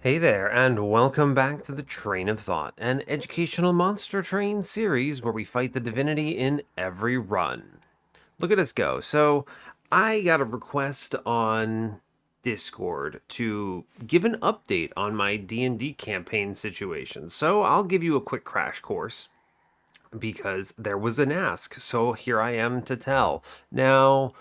Hey there, and welcome back to the Train of Thought, an educational monster train series where we fight the divinity in every run. Look at us go. So, I got a request on Discord to give an update on my D&D campaign situation. So, I'll give you a quick crash course because there was an ask. So, here I am to tell. Now,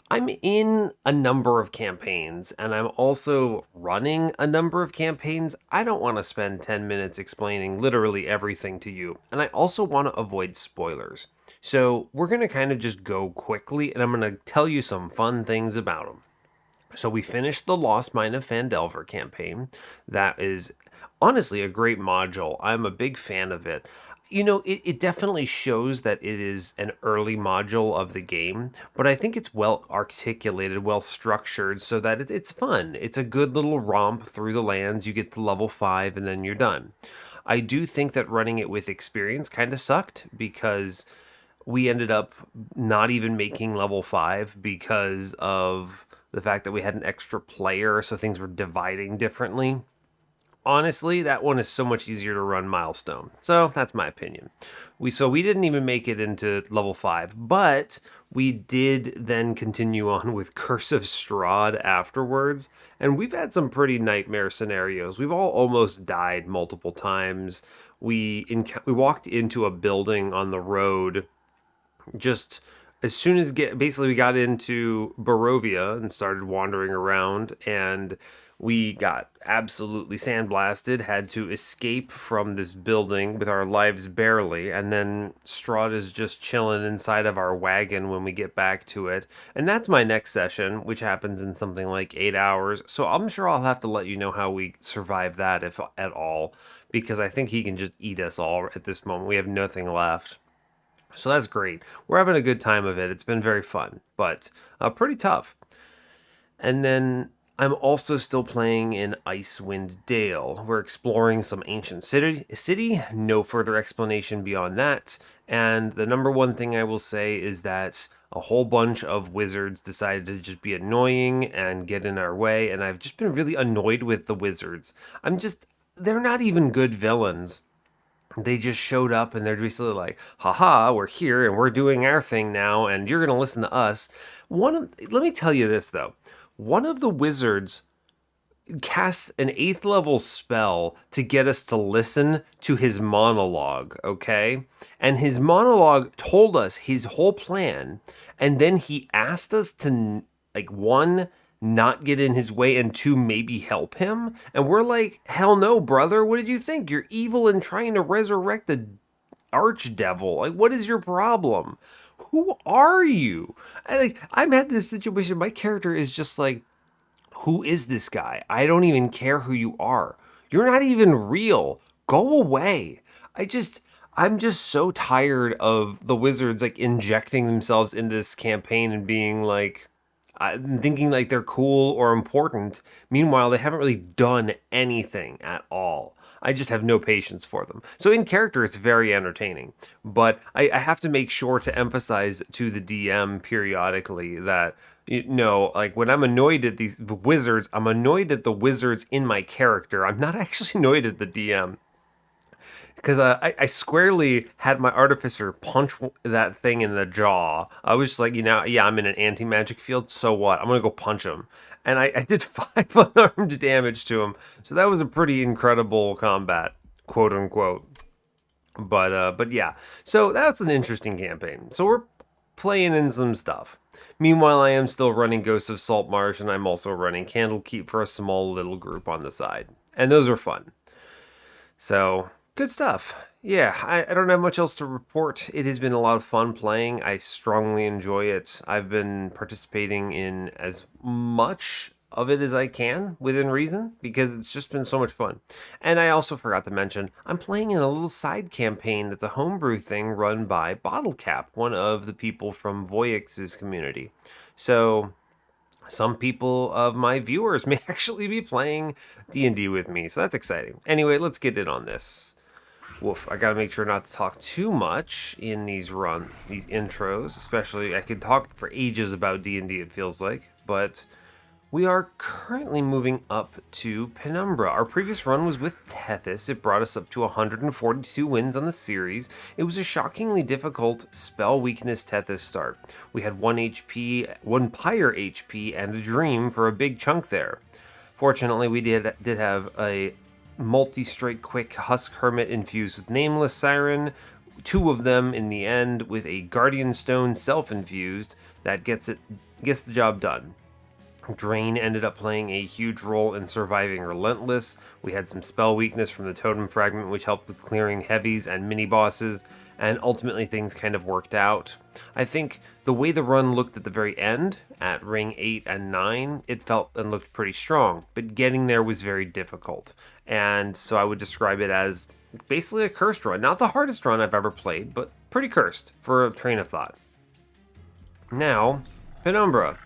I'm in a number of campaigns and I'm also running a number of campaigns. I don't want to spend 10 minutes explaining literally everything to you. And I also want to avoid spoilers. So we're going to kind of just go quickly and I'm going to tell you some fun things about them. So we finished the Lost Mine of Phandelver campaign. That is honestly a great module. I'm a big fan of it. You know, it definitely shows that it is an early module of the game, but I think it's well articulated, well structured, so that it's fun. It's a good little romp through the lands. You get to level 5 and then you're done. I do think that running it with experience kind of sucked because we ended up not even making level 5 because of the fact that we had an extra player, so things were dividing differently. Honestly, that one is so much easier to run milestone. So that's my opinion. We didn't even make it into level 5, but we did then continue on with Curse of Strahd afterwards, and we've had some pretty nightmare scenarios. We've all almost died multiple times. We walked into a building on the road just as soon as basically we got into Barovia and started wandering around, and we got absolutely sandblasted, had to escape from this building with our lives barely, and then Strahd is just chilling inside of our wagon when we get back to it. And that's my next session, which happens in something like 8 hours. So I'm sure I'll have to let you know how we survive that, if at all, because I think he can just eat us all at this moment. We have nothing left. So that's great. We're having a good time of it. It's been very fun, but pretty tough. And then I'm also still playing in Icewind Dale. We're exploring some ancient city. No further explanation beyond that. And the number one thing I will say is that a whole bunch of wizards decided to just be annoying and get in our way. And I've just been really annoyed with the wizards. They're not even good villains. They just showed up and they're basically like, haha, we're here and we're doing our thing now and you're going to listen to us. Let me tell you this though. One of the wizards casts an 8th level spell to get us to listen to his monologue, okay? And his monologue told us his whole plan, and then he asked us to, like, one, not get in his way, and two, maybe help him. And we're like, hell no, brother. What did you think? You're evil and trying to resurrect the archdevil. Like, what is your problem? Who are you? I'm at this situation. My character is just like, who is this guy? I don't even care who you are. You're not even real. Go away. I'm just so tired of the wizards like injecting themselves into this campaign and being like thinking like they're cool or important. Meanwhile, they haven't really done anything at all. I just have no patience for them. So in character, it's very entertaining, but I have to make sure to emphasize to the DM periodically that, you know, like when I'm annoyed at these wizards, I'm annoyed at the wizards in my character. I'm not actually annoyed at the DM. Because I squarely had my artificer punch that thing in the jaw. I was just like, you know, yeah, I'm in an anti-magic field, so what? I'm going to go punch him. And I did 5 unarmed damage to him. So that was a pretty incredible combat, quote unquote. But yeah, so that's an interesting campaign. So we're playing in some stuff. Meanwhile, I am still running Ghosts of Saltmarsh, and I'm also running Candlekeep for a small little group on the side. And those are fun. So, good stuff. Yeah, I don't have much else to report. It has been a lot of fun playing. I strongly enjoy it. I've been participating in as much of it as I can within reason because it's just been so much fun. And I also forgot to mention, I'm playing in a little side campaign that's a homebrew thing run by Bottlecap, one of the people from Voyix's community. So, some people of my viewers may actually be playing D&D with me, so that's exciting. Anyway, let's get in on this. Woof, I gotta make sure not to talk too much in these intros, especially I could talk for ages about D&D, it feels like, but We are currently moving up to Penumbra. Our previous run was with Tethys. It brought us up to 142 wins on the series. It was a shockingly difficult spell weakness Tethys start. We had 1 HP, 1 Pyre HP, and a Dream for a big chunk there. Fortunately, we did have a multi-strike quick Husk Hermit infused with Nameless Siren, 2 of them in the end with a Guardian Stone self-infused that gets the job done. Drain ended up playing a huge role in surviving Relentless. We had some spell weakness from the Totem Fragment, which helped with clearing heavies and mini-bosses, and ultimately things kind of worked out. I think the way the run looked at the very end, at ring 8 and 9, it felt and looked pretty strong, but getting there was very difficult. And so I would describe it as basically a cursed run. Not the hardest run I've ever played, but pretty cursed for a train of thought. Now, Penumbra.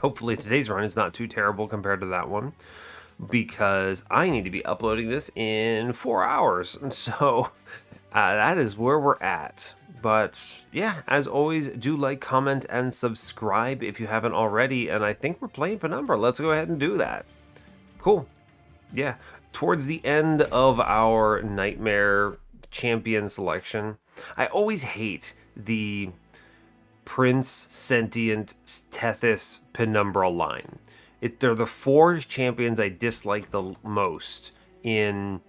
Hopefully today's run is not too terrible compared to that one, because I need to be uploading this in 4 hours. So that is where we're at. But yeah, as always, do like, comment, and subscribe if you haven't already. And I think we're playing Penumbra. Let's go ahead and do that. Cool. Yeah, towards the end of our Nightmare champion selection, I always hate the Prince, Sentient, Tethys, Penumbra line. They're the 4 champions I dislike the most in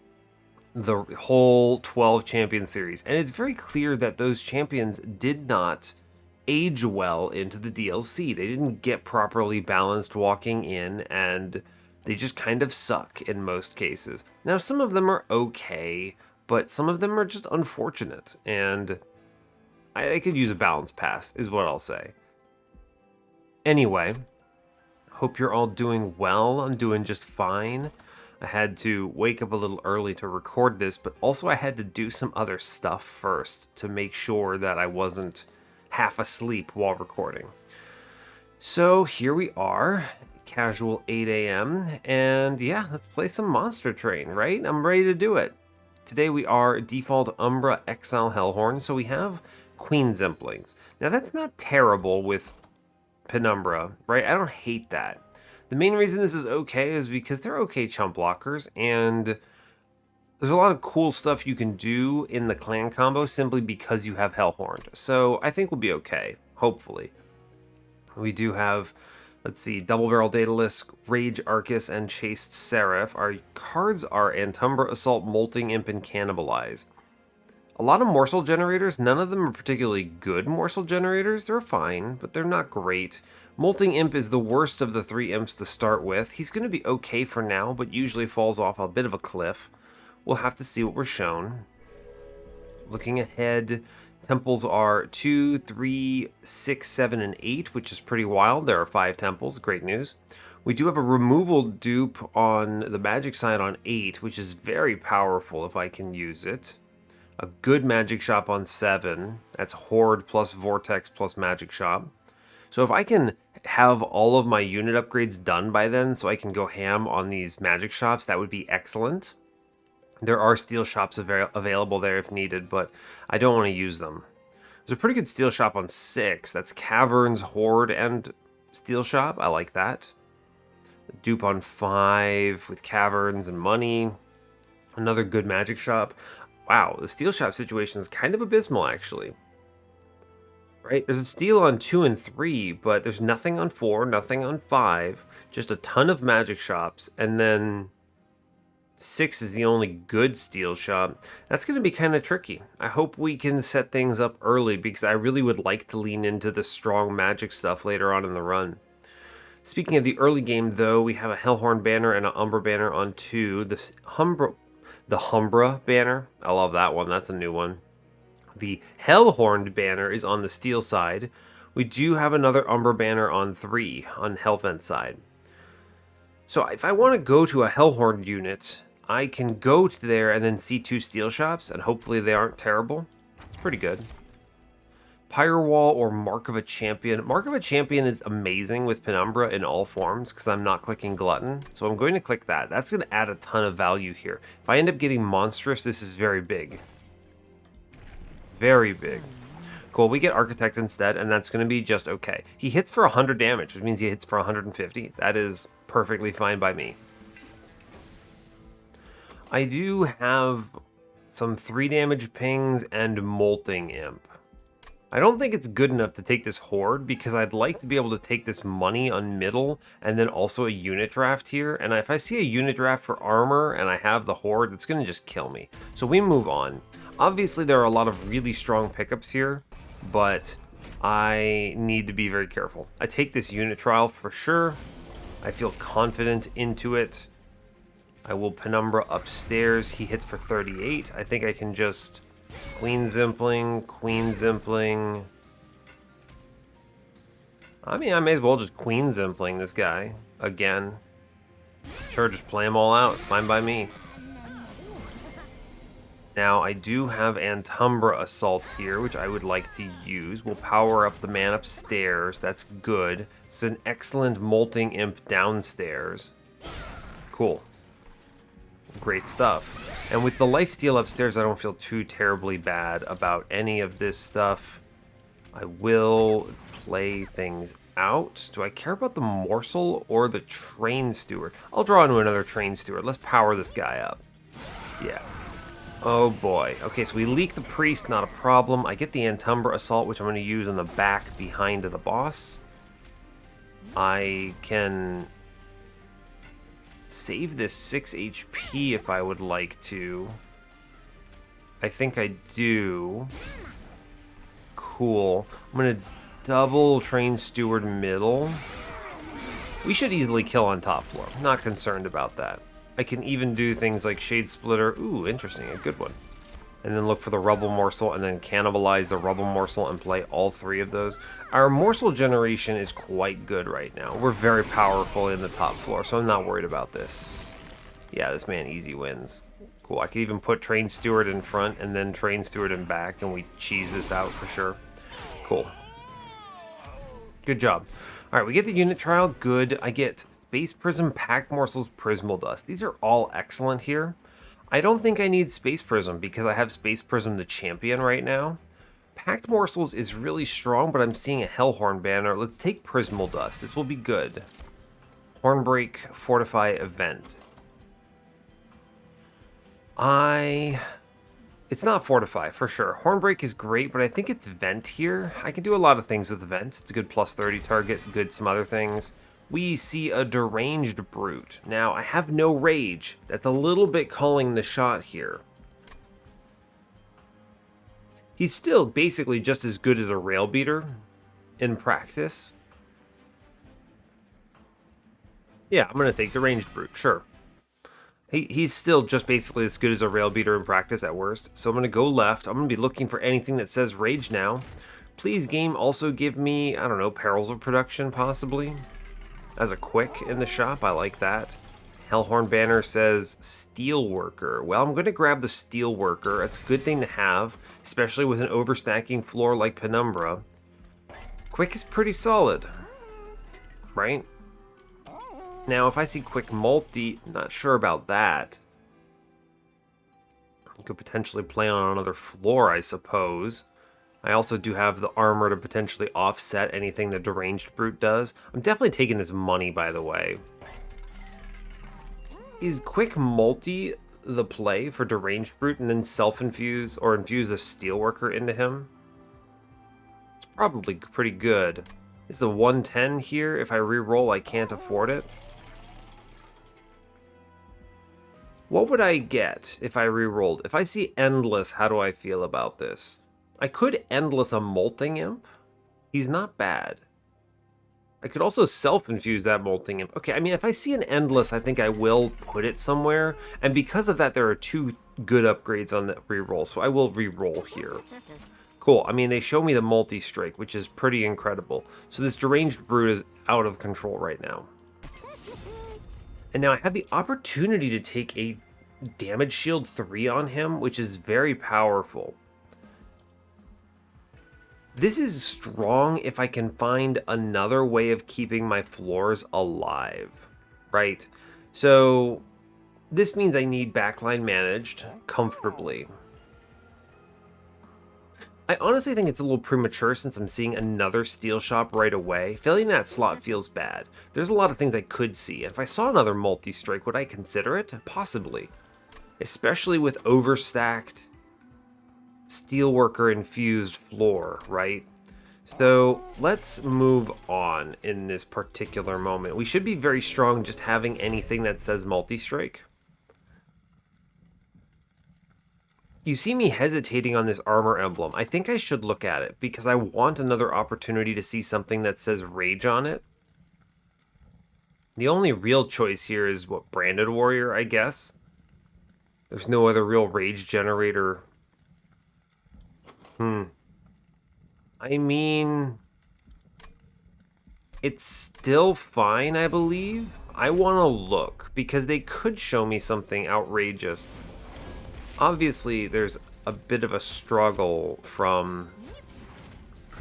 the whole 12 champion series. And it's very clear that those champions did not age well into the DLC. They didn't get properly balanced walking in, and they just kind of suck in most cases. Now, some of them are okay, but some of them are just unfortunate, and I could use a balance pass, is what I'll say. Anyway, hope you're all doing well. I'm doing just fine. I had to wake up a little early to record this, but also I had to do some other stuff first to make sure that I wasn't half asleep while recording. So here we are, casual 8 a.m., and yeah, let's play some Monster Train, right? I'm ready to do it. Today we are default Umbra, Exile, Hellhorned, so we have Queen Zimplings. Now that's not terrible with Penumbra, right? I don't hate that. The main reason this is okay is because they're okay chump blockers, and there's a lot of cool stuff you can do in the clan combo simply because you have Hellhorned. So I think we'll be okay, hopefully. We do have, let's see, Double Barrel Daedalus, Rage Arcus, and Chaste Seraph. Our cards are Antumbra, Assault, Molting Imp, and Cannibalize. A lot of morsel generators, none of them are particularly good morsel generators. They're fine, but they're not great. Molting Imp is the worst of the 3 imps to start with. He's going to be okay for now, but usually falls off a bit of a cliff. We'll have to see what we're shown. Looking ahead, temples are 2, 3, 6, 7, and 8, which is pretty wild. There are 5 temples. Great news. We do have a removal dupe on the magic side on 8, which is very powerful if I can use it. A good magic shop on 7. That's Horde plus Vortex plus magic shop. So if I can have all of my unit upgrades done by then so I can go ham on these magic shops, that would be excellent. There are steel shops available there if needed, but I don't want to use them. There's a pretty good steel shop on 6. That's Caverns, Horde, and steel shop. I like that. Dupe on 5 with Caverns and money. Another good magic shop. Wow, the steel shop situation is kind of abysmal, actually. Right? There's a steel on 2 and 3, but there's nothing on 4, nothing on 5. Just a ton of magic shops, and then 6 is the only good steel shop. That's going to be kind of tricky. I hope we can set things up early, because I really would like to lean into the strong magic stuff later on in the run. Speaking of the early game, though, we have a Hellhorned banner and an Umbra banner on 2. The Umbra banner, I love that one. That's a new one. The Hellhorned banner is on the steel side. We do have another Umbra banner on 3 on Hellvent side. So if I want to go to a Hellhorned unit, I can go to there and then see 2 steel shops, and hopefully they aren't terrible. It's pretty good. Firewall or Mark of a Champion. Mark of a Champion is amazing with Penumbra in all forms because I'm not clicking Glutton. So I'm going to click that. That's going to add a ton of value here. If I end up getting Monstrous, this is very big. Very big. Cool, we get Architect instead, and that's going to be just okay. He hits for 100 damage, which means he hits for 150. That is perfectly fine by me. I do have some 3 damage pings and Molting Imp. I don't think it's good enough to take this Horde, because I'd like to be able to take this money on middle, and then also a unit draft here. And if I see a unit draft for armor, and I have the Horde, it's going to just kill me. So we move on. Obviously, there are a lot of really strong pickups here, but I need to be very careful. I take this unit trial for sure. I feel confident into it. I will Penumbra upstairs. He hits for 38. I think I can just Queen Zimpling. I mean, I may as well just Queen Zimpling this guy again. Sure, just play them all out. It's fine by me. Now, I do have Antumbra Assault here, which I would like to use. We'll power up the man upstairs. That's good. It's an excellent Molting Imp downstairs. Cool. Great stuff. And with the lifesteal upstairs, I don't feel too terribly bad about any of this stuff. I will play things out. Do I care about the Morsel or the Train Steward? I'll draw into another Train Steward. Let's power this guy up. Yeah. Oh boy. Okay, so we leak the Priest, not a problem. I get the Antumbra Assault, which I'm going to use on the back behind the boss. I can save this 6 HP if I would like to. I think I do. Cool. I'm going to double Train Steward middle. We should easily kill on top floor. Not concerned about that. I can even do things like Shade Splitter. Ooh, interesting. A good one. And then look for the Rubble Morsel and then cannibalize the Rubble Morsel and play all 3 of those. Our Morsel generation is quite good right now. We're very powerful in the top floor, so I'm not worried about this. Yeah, this man easy wins. Cool. I could even put Train Steward in front and then Train Steward in back, and we cheese this out for sure. Cool. Good job. Alright, we get the unit trial. Good. I get Space Prism, Packed Morsels, Prismal Dust. These are all excellent here. I don't think I need Space Prism because I have Space Prism the champion right now. Packed Morsels is really strong, but I'm seeing a Hellhorned banner. Let's take Prismal Dust. This will be good. Hornbreak, Fortify, Event. It's not Fortify, for sure. Hornbreak is great, but I think it's Vent here. I can do a lot of things with Vent. It's a good plus 30 target, good some other things. We see a Deranged Brute. Now, I have no Rage. That's a little bit calling the shot here. He's still basically just as good as a Rail Beater in practice. Yeah, I'm going to take Deranged Brute, sure. He's still just basically as good as a Rail Beater in practice at worst. So I'm going to go left. I'm going to be looking for anything that says Rage now. Please, game, also give me, I don't know, Perils of Production, possibly. As a quick in the shop, I like that. Hellhorn banner says Steelworker. Well, I'm going to grab the Steelworker. That's a good thing to have, especially with an overstacking floor like Penumbra. Quick is pretty solid, right? Now, if I see Quick Multi, I'm not sure about that. You could potentially play on another floor, I suppose. I also do have the armor to potentially offset anything the Deranged Brute does. I'm definitely taking this money, by the way. Is Quick Multi the play for Deranged Brute and then self-infuse or infuse a Steelworker into him? It's probably pretty good. This is a 110 here. If I re-roll, I can't afford it. What would I get if I re-rolled? If I see Endless, how do I feel about this? I could Endless a Molting Imp. He's not bad. I could also self-infuse that Molting Imp. Okay, I mean, if I see an Endless, I think I will put it somewhere. And because of that, there are 2 good upgrades on the re-roll, so I will re-roll here. Cool. I mean, they show me the multi-strike, which is pretty incredible. So this Deranged Brute is out of control right now. And now I have the opportunity to take a Damage Shield 3 on him, which is very powerful. This is strong if I can find another way of keeping my floors alive, right? So this means I need backline managed comfortably. I honestly think it's a little premature since I'm seeing another steel shop right away. Filling that slot feels bad. There's a lot of things I could see. If I saw another multi-strike, would I consider it? Possibly. Especially with overstacked steelworker infused floor, right? So let's move on in this particular moment. We should be very strong just having anything that says multi-strike. You see me hesitating on this armor emblem. I think I should look at it because I want another opportunity to see something that says rage on it. The only real choice here is what, branded warrior, I guess. There's no other real rage generator. I mean, it's still fine, I believe. I want to look because they could show me something outrageous. Obviously, there's a bit of a struggle from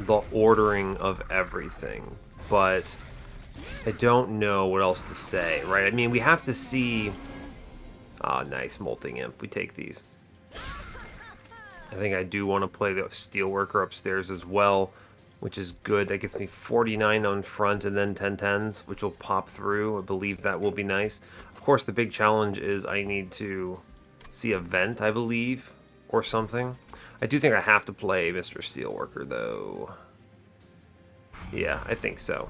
the ordering of everything, but I don't know what else to say, right? I mean, we have to see... Ah, nice, Molting Imp. We take these. I think I do want to play the Steelworker upstairs as well, which is good. That gets me 49 on front and then 10/10s, which will pop through. I believe that will be nice. Of course, the big challenge is I need to see a vent, I believe, or something. I do think I have to play Mr. Steelworker, though. Yeah, I think so.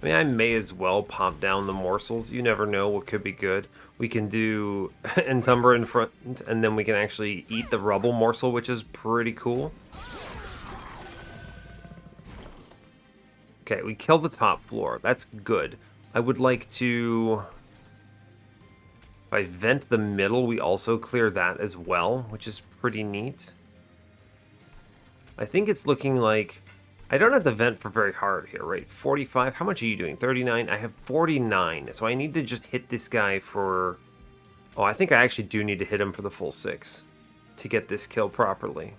I mean, I may as well pop down the morsels. You never know what could be good. We can do Umbra in front, and then we can actually eat the rubble morsel, which is pretty cool. Okay, we kill the top floor. That's good. I would like to... If I vent the middle, we also clear that as well, which is pretty neat. I think it's looking like... I don't have to vent for very hard here, right? 45. How much are you doing? 39. I have 49. So I need to just hit this guy for... Oh, I think I actually do need to hit him for the full 6 to get this kill properly.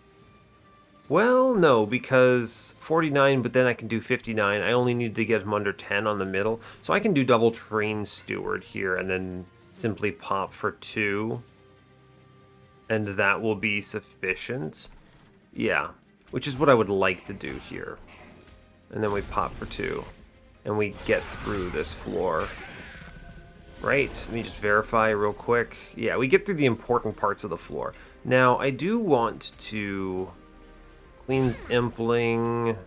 Well, no, because 49, but then I can do 59. I only need to get him under 10 on the middle. So I can do double train steward here and then simply pop for 2. And that will be sufficient. Yeah. Which is what I would like to do here. And then we pop for 2. And we get through this floor. Right, let me just verify real quick. Yeah, we get through the important parts of the floor. Now, I do want to... Queen's Impling...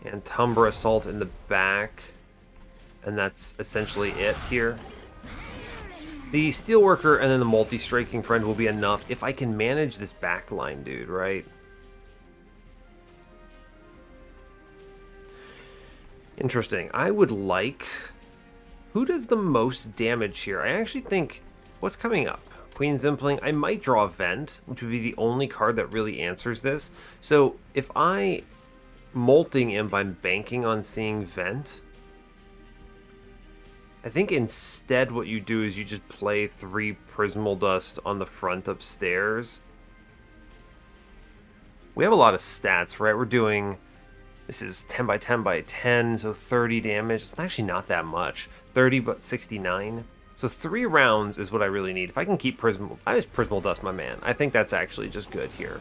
And Umbra Assault in the back. And that's essentially it here. The Steelworker and then the multi-striking friend will be enough if I can manage this backline, dude, right? Interesting. I would like... Who does the most damage here? I actually think... What's coming up? Queen's Impling. I might draw a Vent, which would be the only card that really answers this. So if I Molting Imp, I'm banking on seeing Vent. I think instead what you do is you just play 3 Prismal Dust on the front upstairs. We have a lot of stats, right? We're doing... This is 10 by 10 by 10, so 30 damage. It's actually not that much. 30, but 69. So 3 rounds is what I really need. If I can keep Prismal... I just Prismal Dust my man. I think that's actually just good here.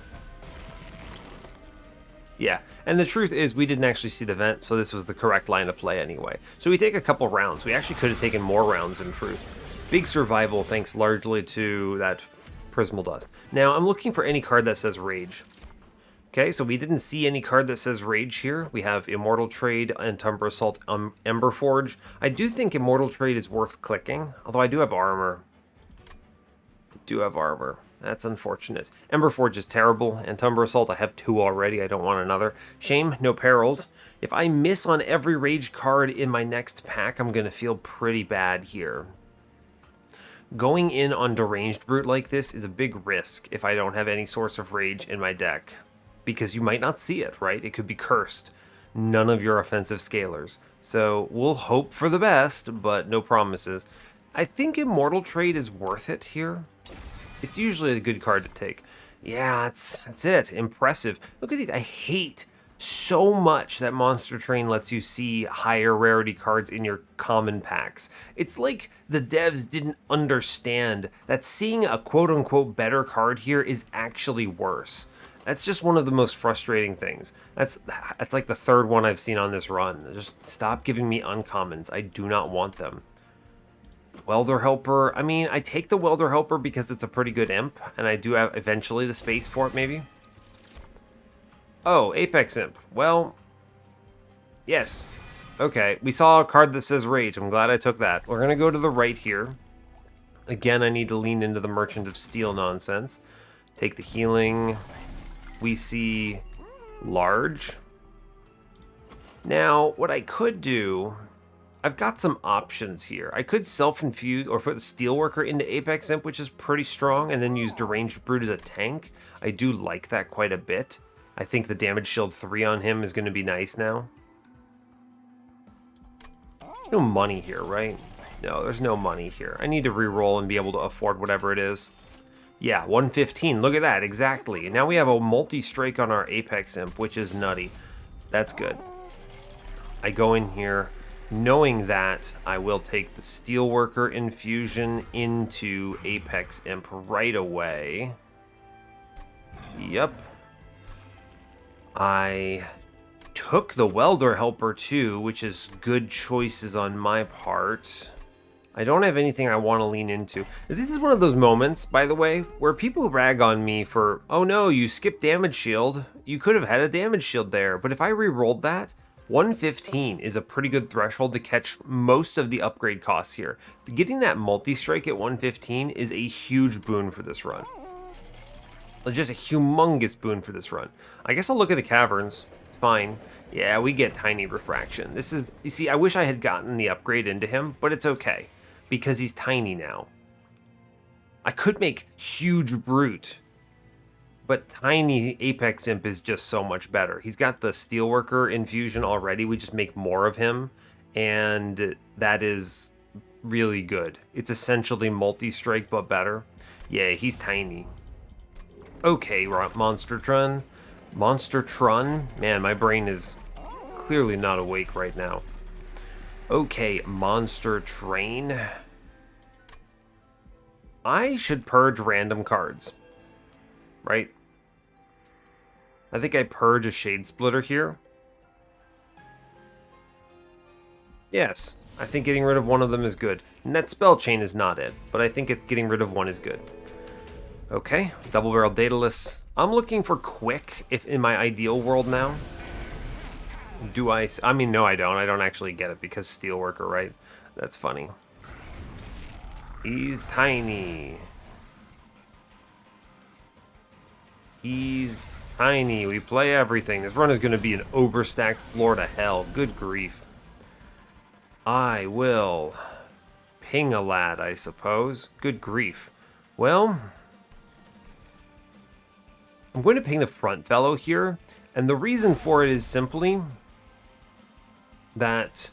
Yeah, and the truth is we didn't actually see the vent, so this was the correct line of play anyway. So we take a couple rounds. We actually could have taken more rounds in truth. Big survival thanks largely to that Prismal Dust. Now, I'm looking for any card that says Rage. Okay, so we didn't see any card that says Rage here. We have Immortal Trade and Umbra Assault, Ember Forge. I do think Immortal Trade is worth clicking, although I do have armor. That's unfortunate. Ember Forge is terrible, and Umbra Assault, I have 2 already. I don't want another. Shame, no perils. If I miss on every Rage card in my next pack, I'm going to feel pretty bad here. Going in on Deranged Brute like this is a big risk if I don't have any source of Rage in my deck. Because you might not see it, right? It could be cursed. None of your offensive scalers. So we'll hope for the best, but no promises. I think Immortal Trade is worth it here. It's usually a good card to take. Yeah, that's it. Impressive. Look at these. I hate so much that Monster Train lets you see higher rarity cards in your common packs. It's like the devs didn't understand that seeing a quote-unquote better card here is actually worse. That's just one of the most frustrating things. That's like the third one I've seen on this run. Just stop giving me uncommons. I do not want them. Welder Helper. I mean, I take the Welder Helper because it's a pretty good imp, and I do have eventually the space for it, maybe. Oh, Apex Imp. Well, yes. Okay, we saw a card that says Rage. I'm glad I took that. We're going to go to the right here. Again, I need to lean into the Merchant of Steel nonsense. Take the healing. We see large. Now, what I could do, I've got some options here. I could self-infuse or put the Steelworker into Apex Imp, which is pretty strong, and then use Deranged Brute as a tank. I do like that quite a bit. I think the damage shield 3 on him is going to be nice now. There's no money here, right? No, there's no money here. I need to re-roll and be able to afford whatever it is. Yeah, 115. Look at that, exactly. And now we have a multi-strike on our Apex Imp, which is nutty. That's good. I go in here knowing that I will take the Steelworker infusion into Apex Imp right away. Yep. I took the Welder Helper too, which is good choices on my part. I don't have anything I want to lean into. This is one of those moments, by the way, where people rag on me for, oh no, you skipped damage shield. You could have had a damage shield there. But if I re-rolled that, 115 is a pretty good threshold to catch most of the upgrade costs here. Getting that multi-strike at 115 is a huge boon for this run. Just a humongous boon for this run. I guess I'll look at the caverns. It's fine. Yeah, we get tiny refraction. This is, you see, I wish I had gotten the upgrade into him, but it's okay because he's tiny now. I could make huge brute, but tiny Apex Imp is just so much better. He's got the Steelworker infusion already. We just make more of him, and that is really good. It's essentially multi-strike, but better. Yeah, he's tiny. Okay, Monstertron. Monstertron? Man, my brain is clearly not awake right now. Okay, Monster Train. I should purge random cards. Right? I think I purge a Shade Splitter here. Yes, I think getting rid of one of them is good. Net Spell Chain is not it, but I think getting rid of one is good. Okay, Double Barrel Daedalus. I'm looking for quick if in my ideal world now. Do I mean, no, I don't. I don't actually get it because Steelworker, right? That's funny. He's tiny. He's tiny. We play everything. This run is going to be an overstacked floor to hell. Good grief. I will ping a lad, I suppose. Good grief. Well, I'm going to ping the front fellow here, and the reason for it is simply that,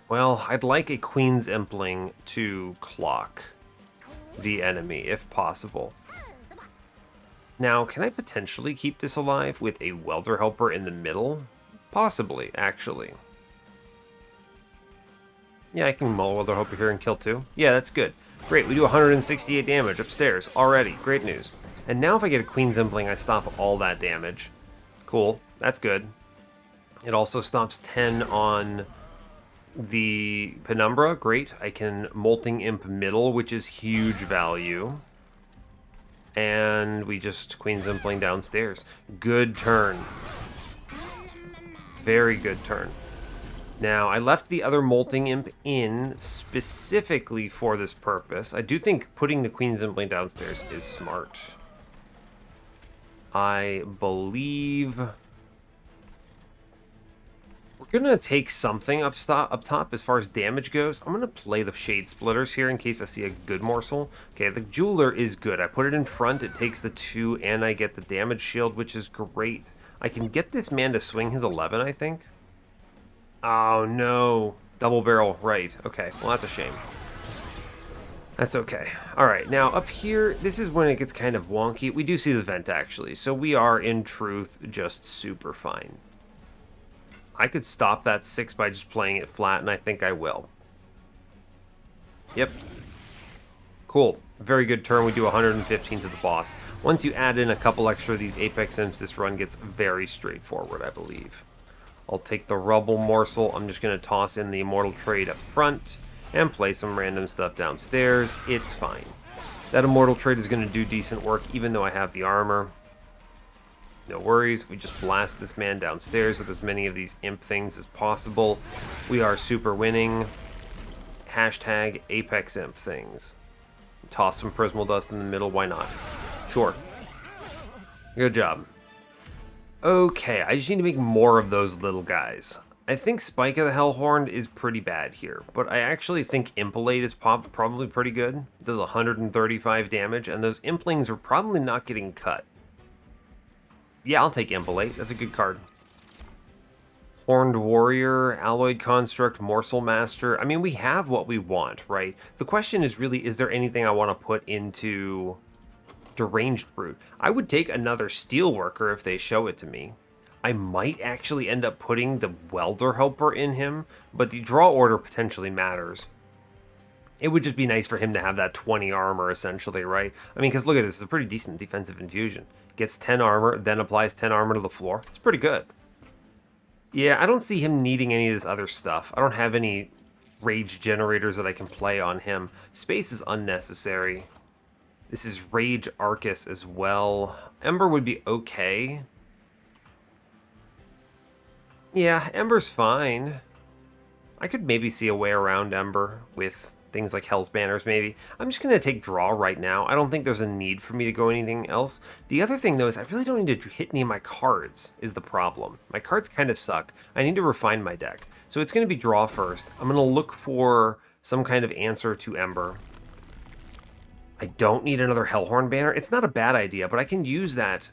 well, I'd like a Queen's Impling to clock the enemy, if possible. Now, can I potentially keep this alive with a Welder Helper in the middle? Possibly, actually. Yeah, I can mull Welder Helper here and kill 2. Yeah, that's good. Great, we do 168 damage upstairs already. Great news. And now if I get a Queen's Impling, I stop all that damage. Cool, that's good. It also stops 10 on the Penumbra. Great, I can Molting Imp middle, which is huge value. And we just Queen's Impling downstairs. Good turn. Very good turn. Now, I left the other Molting Imp in specifically for this purpose. I do think putting the Queen's Impling downstairs is smart. I believe we're gonna take something up top as far as damage goes. I'm gonna play the Shade Splitters here in case I see a good morsel. Okay, the Jeweler is good. I put it in front, it takes the 2, and I get the damage shield, which is great. I can get this man to swing his 11, I think. Oh no, double barrel, right. Okay, well that's a shame. That's okay. All right, now up here, this is when it gets kind of wonky. We do see the vent, actually, so we are, in truth, just super fine. I could stop that 6 by just playing it flat, and I think I will. Yep. Cool. Very good turn. We do 115 to the boss. Once you add in a couple extra of these Apex Imps, this run gets very straightforward, I believe. I'll take the Rubble Morsel. I'm just going to toss in the Immortal Trade up front and play some random stuff downstairs. It's fine. That Immortal Trade is going to do decent work, even though I have the armor. No worries. We just blast this man downstairs with as many of these imp things as possible. We are super winning. Hashtag Apex Imp things. Toss some Prismal Dust in the middle. Why not? Sure. Good job. Okay, I just need to make more of those little guys. I think Spike of the Hellhorned is pretty bad here, but I actually think Impalade is probably pretty good. It does 135 damage, and those Implings are probably not getting cut. Yeah, I'll take Impalade. That's a good card. Horned Warrior, Alloyed Construct, Morsel Master. I mean, we have what we want, right? The question is really, is there anything I want to put into Deranged Brute? I would take another Steelworker if they show it to me. I might actually end up putting the Welder Helper in him, but the draw order potentially matters. It would just be nice for him to have that 20 armor, essentially, right? I mean, because look at this. It's a pretty decent defensive infusion. Gets 10 armor, then applies 10 armor to the floor. It's pretty good. Yeah, I don't see him needing any of this other stuff. I don't have any rage generators that I can play on him. Space is unnecessary. This is Rage Arcus as well. Ember would be okay. Yeah, Ember's fine. I could maybe see a way around Ember with things like Hell's Banners, maybe. I'm just going to take Draw right now. I don't think there's a need for me to go anything else. The other thing, though, is I really don't need to hit any of my cards, is the problem. My cards kind of suck. I need to refine my deck. So it's going to be Draw first. I'm going to look for some kind of answer to Ember. I don't need another Hellhorn banner. It's not a bad idea, but I can use that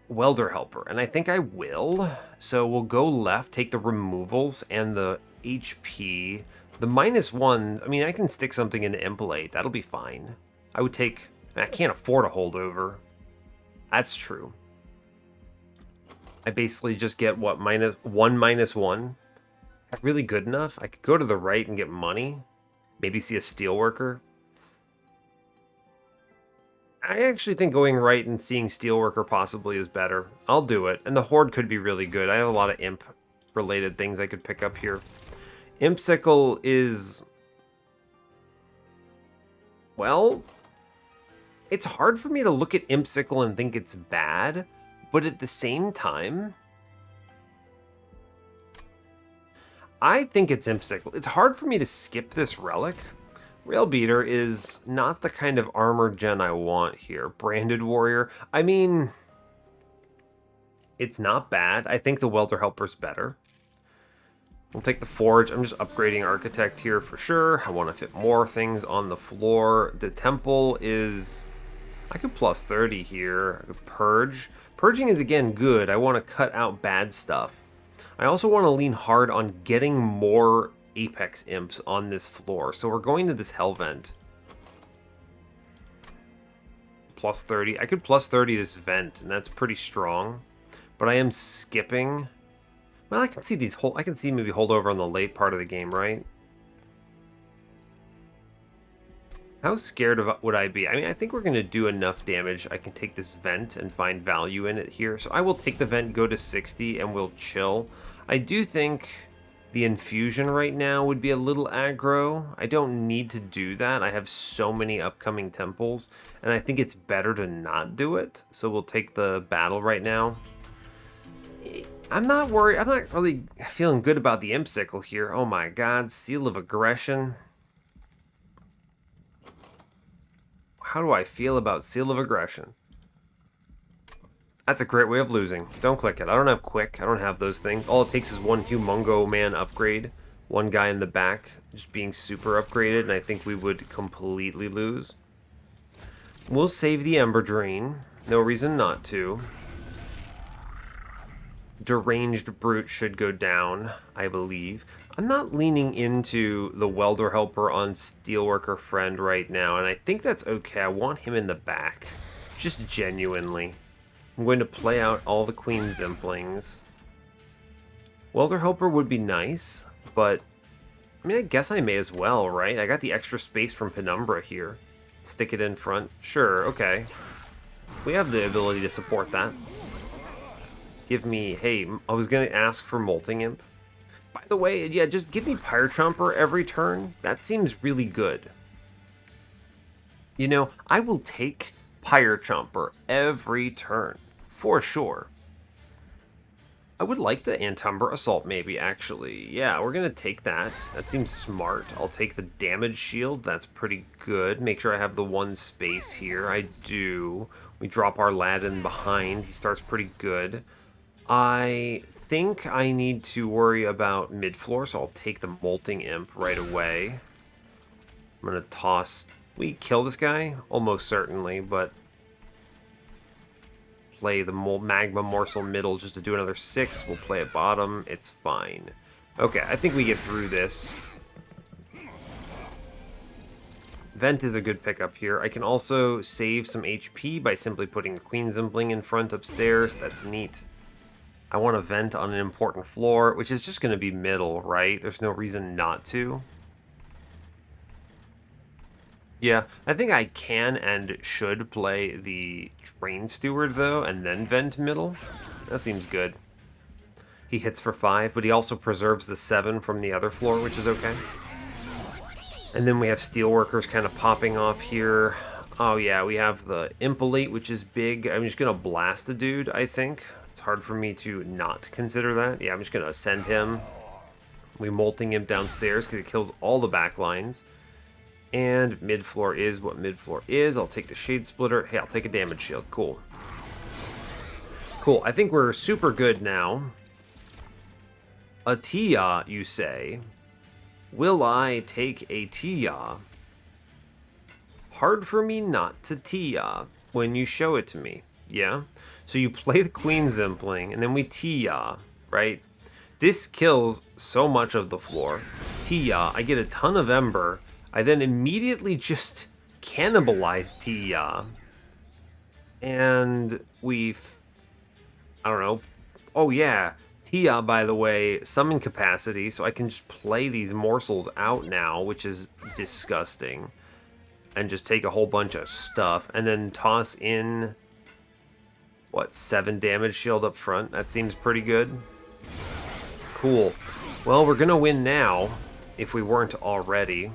Welder Helper, and I think I will. So we'll go left, take the removals and the HP. The -1, I mean, I can stick something into Impalade. That'll be fine. I would take... I can't afford a holdover. That's true. I basically just get, what, -1/-1? Is that really good enough? I could go to the right and get money. Maybe see a Steelworker. I actually think going right and seeing Steelworker possibly is better. I'll do it. And the Horde could be really good. I have a lot of Imp-related things I could pick up here. Impsicle is... well, it's hard for me to look at Impsicle and think it's bad, but at the same time, I think it's Impsicle. It's hard for me to skip this relic. Railbeater is not the kind of armor gen I want here. Branded Warrior, I mean, it's not bad. I think the Welder Helper's better. We'll take the Forge. I'm just upgrading Architect here for sure. I want to fit more things on the floor. The Temple is... I could plus 30 here. I could Purge. Purging is, again, good. I want to cut out bad stuff. I also want to lean hard on getting more Apex Imps on this floor. So we're going to this Hell Vent. Plus 30. I could plus 30 this Vent, and that's pretty strong. But I am skipping... well, I can see these I can see maybe hold over on the late part of the game, right? How scared of would I be? I mean, I think we're going to do enough damage. I can take this Vent and find value in it here. So I will take the Vent, go to 60, and we'll chill. I do think the Infusion right now would be a little aggro. I don't need to do that. I have so many upcoming temples, and I think it's better to not do it. So we'll take the battle right now. I'm not worried. I'm not really feeling good about the Impsicle here. Oh my god, Seal of Aggression. How do I feel about Seal of Aggression? That's a great way of losing. Don't click it. I don't have Quick. I don't have those things. All it takes is one Humongo Man upgrade. One guy in the back just being super upgraded, and I think we would completely lose. We'll save the Ember Drain. No reason not to. Deranged Brute should go down, I believe. I'm not leaning into the Welder Helper on Steelworker Friend right now, and I think that's okay. I want him in the back, just genuinely. I'm going to play out all the Queen Zimplings. Welder Helper would be nice, but I mean, I guess I may as well, right? I got the extra space from Penumbra here. Stick it in front. Sure, okay. We have the ability to support that. Give me... Hey, I was going to ask for Molting Imp. By the way, yeah, just give me Pyre Chomper every turn. That seems really good. You know, I will take Pyre Chomper every turn, for sure. I would like the Antumbra Assault, maybe, actually. Yeah, we're going to take that. That seems smart. I'll take the Damage Shield. That's pretty good. Make sure I have the one space here. I do. We drop our lad in behind. He starts pretty good. I think I need to worry about mid-floor, so I'll take the Molting Imp right away. I'm going to toss... We kill this guy? Almost certainly, but... Play the Magma Morsel middle just to do another 6. We'll play it bottom. It's fine. Okay, I think we get through this. Vent is a good pickup here. I can also save some HP by simply putting a Queen Zimpling in front upstairs. That's neat. I want to vent on an important floor, which is just going to be middle, right? There's no reason not to. Yeah, I think I can and should play the Train Steward, though, and then vent middle. That seems good. He hits for 5, but he also preserves the 7 from the other floor, which is okay. And then we have Steelworkers kind of popping off here. Oh, yeah, we have the Impalate, which is big. I'm just going to blast a dude, I think. It's hard for me to not consider that. Yeah, I'm just going to send him. We Molting him downstairs because it kills all the back lines. And mid-floor is what mid-floor is. I'll take the Shade Splitter. Hey, I'll take a Damage Shield. Cool. Cool. I think we're super good now. A Tia, you say? Will I take a Tia? Hard for me not to Tia when you show it to me. Yeah? So you play the Queen Zimpling, and then we Tia, right? This kills so much of the floor. Tia, I get a ton of Ember. I then immediately just cannibalize Tia. And we... I don't know. Oh, yeah. Tia, by the way, summon capacity, so I can just play these morsels out now, which is disgusting. And just take a whole bunch of stuff. And then toss in... What, 7 damage shield up front? That seems pretty good. Cool. Well, we're gonna win now, if we weren't already.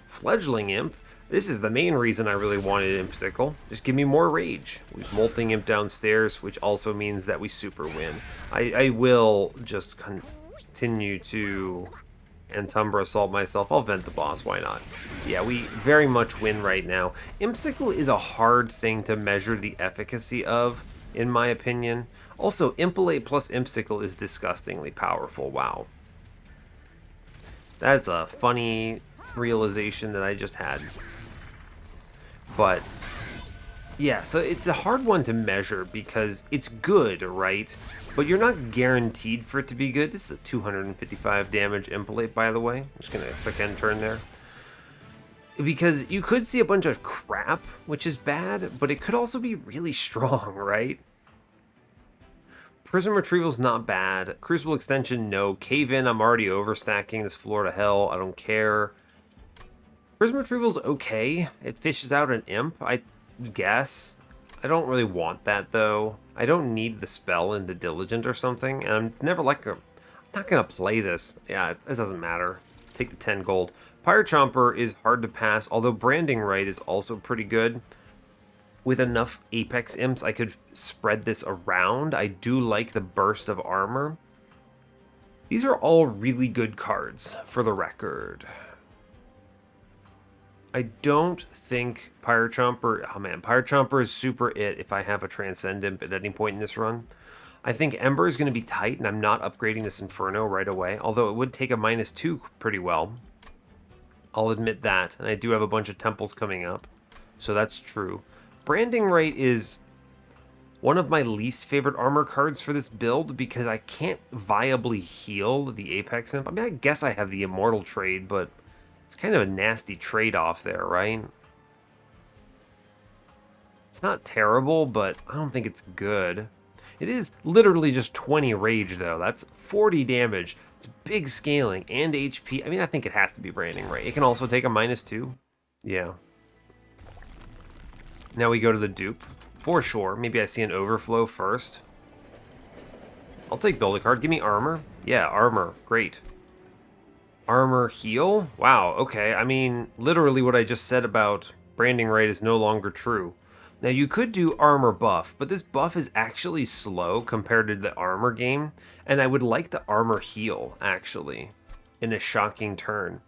Fledgling Imp. This is the main reason I really wanted Imp Sickle. Just give me more rage. We've Molting Imp downstairs, which also means that we super win. I will just continue to Antumbra Assault myself. I'll vent the boss, why not? Yeah, we very much win right now. Imp Sickle is a hard thing to measure the efficacy of, in my opinion. Also, Impalate plus Imp Sickle is disgustingly powerful. Wow. That's a funny realization that I just had. But yeah, so it's a hard one to measure because it's good, right? But you're not guaranteed for it to be good. This is a 255 damage Impalate, by the way. I'm just gonna click end turn there. Because you could see a bunch of crap, which is bad, but it could also be really strong, right? Prism Retrieval's not bad. Crucible Extension, no. Cave In, I'm already overstacking this floor to hell. I don't care. Prism Retrieval's okay. It fishes out an imp, I guess. I don't really want that, though. I don't need the spell into Diligent or something, and it's never like I'm not gonna play this. Yeah, it doesn't matter. Take the 10 gold. Pyre Chomper is hard to pass, although Branding Right is also pretty good. With enough Apex Imps, I could spread this around. I do like the Burst of Armor. These are all really good cards, for the record. I don't think Pyre Chomper... Oh man, Pyre Chomper is super it if I have a Transcend Imp at any point in this run. I think Ember is going to be tight, and I'm not upgrading this Inferno right away, although it would take a -2 pretty well. I'll admit that, and I do have a bunch of temples coming up, so that's true. Branding Right is one of my least favorite armor cards for this build because I can't viably heal the Apex Imp. I mean, I guess I have the Immortal trade, but it's kind of a nasty trade-off there, right? It's not terrible, but I don't think it's good. It is literally just 20 rage, though. That's 40 damage. It's big scaling and HP. I mean, I think it has to be branding, right? It can also take a -2. Yeah. Now we go to the dupe. For sure. Maybe I see an overflow first. I'll take build a card. Give me armor. Yeah, armor. Great. Armor heal? Wow, okay. I mean, literally what I just said about branding right is no longer true. Now, you could do armor buff, but this buff is actually slow compared to the armor game, and I would like the armor heal, actually, in a shocking turn.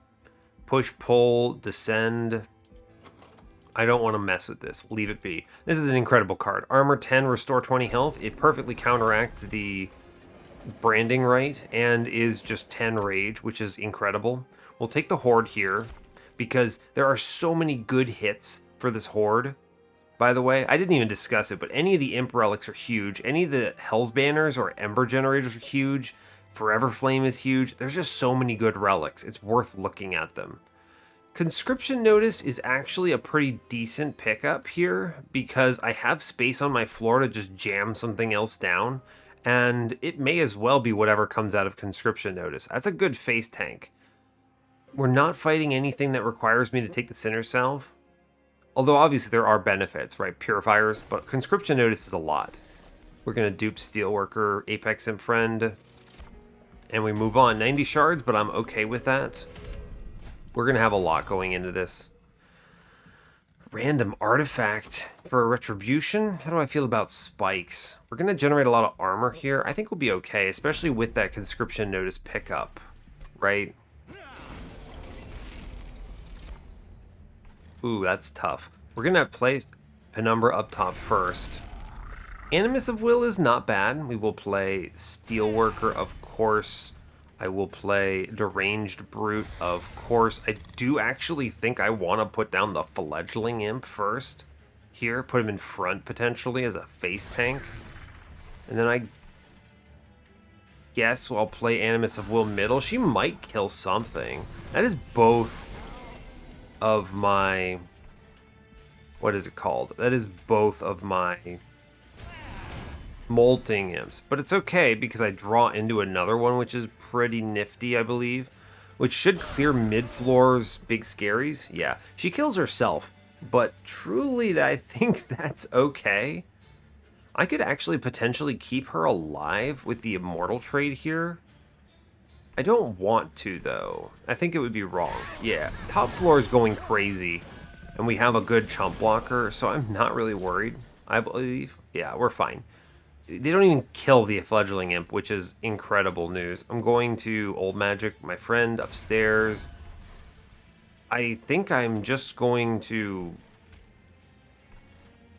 Push, pull, descend. I don't want to mess with this. Leave it be. This is an incredible card. Armor 10, restore 20 health. It perfectly counteracts the branding right and is just 10 rage, which is incredible. We'll take the Horde here because there are so many good hits for this Horde. By the way, I didn't even discuss it, but any of the Imp relics are huge. Any of the Hell's Banners or Ember Generators are huge. Forever Flame is huge. There's just so many good relics. It's worth looking at them. Conscription Notice is actually a pretty decent pickup here because I have space on my floor to just jam something else down, and it may as well be whatever comes out of Conscription Notice. That's a good face tank. We're not fighting anything that requires me to take the Sinner Salve. Although obviously there are benefits, right? Purifiers, but Conscription Notice is a lot. We're going to dupe Steelworker, Apex Imp Friend, and we move on. 90 shards, but I'm okay with that. We're going to have a lot going into this. Random artifact for a retribution? How do I feel about spikes? We're going to generate a lot of armor here. I think we'll be okay, especially with that Conscription Notice pickup, right? Ooh, that's tough. We're going to place Penumbra up top first. Animus of Will is not bad. We will play Steelworker, of course. I will play Deranged Brute, of course. I do actually think I want to put down the Fledgling Imp first. Here, put him in front, potentially, as a face tank. And then I guess I'll play Animus of Will middle. She might kill something. That is both of my... What is it called? That is both of my Molting Imps. But it's okay because I draw into another one, which is pretty nifty, I believe. Which should clear mid-floor's big scaries. Yeah, she kills herself. But truly, I think that's okay. I could actually potentially keep her alive with the Immortal trade here. I don't want to, though. I think it would be wrong. Yeah, top floor is going crazy, and we have a good chump blocker, so I'm not really worried, I believe. Yeah, we're fine. They don't even kill the Fledgling Imp, which is incredible news. I'm going to Old Magic, my friend, upstairs. I think I'm just going to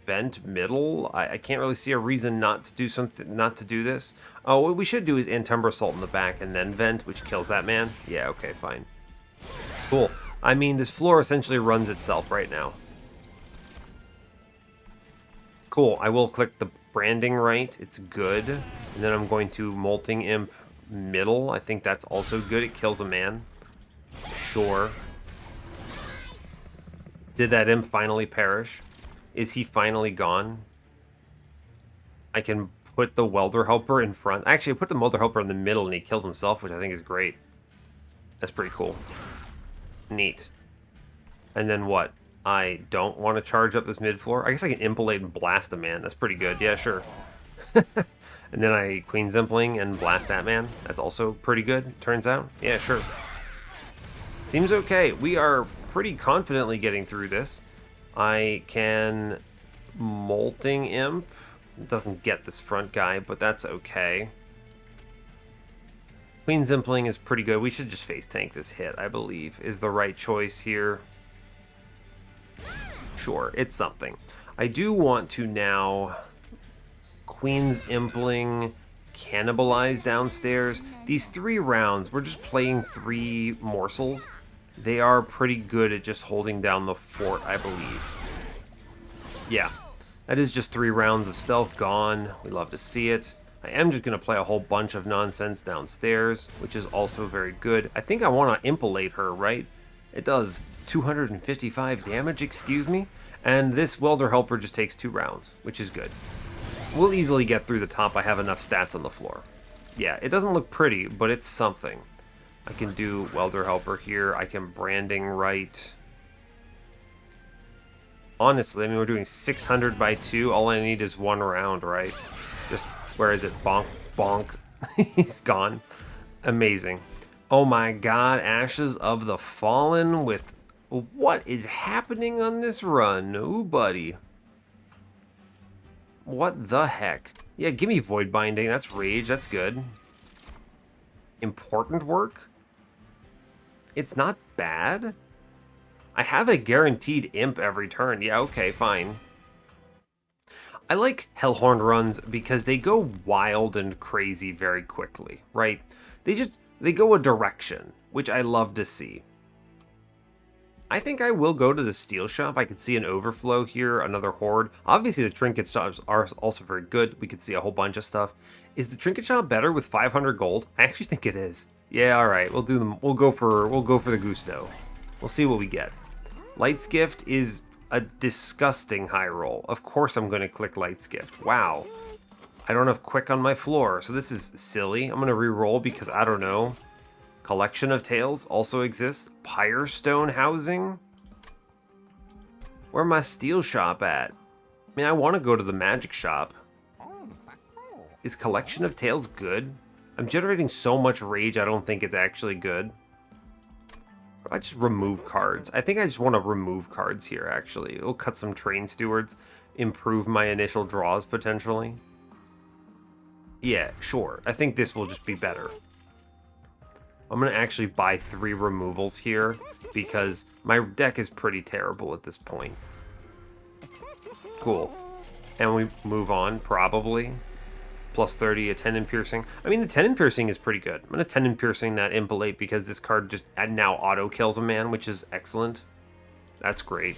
vent middle. I can't really see a reason not to do something, not to do this. Oh, what we should do is Antumbra Assault in the back and then vent, which kills that man. Yeah, okay, fine. Cool. I mean, this floor essentially runs itself right now. Cool. I will click the branding right. It's good. And then I'm going to Molting Imp middle. I think that's also good. It kills a man. Sure. Did that imp finally perish? Is he finally gone? I can put the Welder Helper in front. Actually, I put the Welder Helper in the middle and he kills himself, which I think is great. That's pretty cool. Neat. And then what? I don't want to charge up this mid-floor. I guess I can Impalate and blast a man. That's pretty good. Yeah, sure. And then I Queen Zimpling and blast that man. That's also pretty good, turns out. Yeah, sure. Seems okay. We are pretty confidently getting through this. I can Molting Imp. It doesn't get this front guy, but that's okay. Queen Zimpling is pretty good. We should just face tank this hit, I believe, is the right choice here. Sure, it's something. I do want to now Queen's Impling, cannibalize downstairs. These 3 rounds, we're just playing 3 morsels. They are pretty good at just holding down the fort, I believe. Yeah. That is just 3 rounds of stealth gone. We love to see it. I am just going to play a whole bunch of nonsense downstairs, which is also very good. I think I want to impalate her, right? It does 255 damage, excuse me. And this welder helper just takes 2 rounds, which is good. We'll easily get through the top. I have enough stats on the floor. Yeah, it doesn't look pretty, but it's something. I can do welder helper here. I can branding right. Honestly, I mean, we're doing 600 by 2. All I need is 1 round, right? Just, where is it? Bonk, bonk. He's gone. Amazing. Oh my god, Ashes of the Fallen with... What is happening on this run? Ooh, buddy. What the heck? Yeah, give me Void Binding. That's Rage. That's good. Important work? It's not bad. I have a guaranteed imp every turn. Yeah, okay, fine. I like Hellhorned runs because they go wild and crazy very quickly, right? They go a direction, which I love to see. I think I will go to the steel shop. I could see an overflow here, another horde. Obviously, the trinket shops are also very good. We could see a whole bunch of stuff. Is the trinket shop better with 500 gold? I actually think it is. Yeah, all right. We'll do them. We'll go for the gusto. We'll see what we get. Light's Gift is a disgusting high roll. Of course, I'm going to click Light's Gift. Wow. I don't have quick on my floor, so this is silly. I'm going to re-roll because I don't know. Collection of Tales also exists. Pyrestone Housing? Where my steel shop at? I mean, I want to go to the magic shop. Is Collection of Tales good? I'm generating so much rage, I don't think it's actually good. I just remove cards. I think I just want to remove cards here, actually. It'll cut some Train Stewards, improve my initial draws, potentially. Yeah, sure. I think this will just be better. I'm going to actually buy 3 removals here because my deck is pretty terrible at this point. Cool. And we move on, probably. Plus 30, a Tendon Piercing. I mean, the Tendon Piercing is pretty good. I'm going to Tendon Piercing that Impalate because this card just now auto-kills a man, which is excellent. That's great.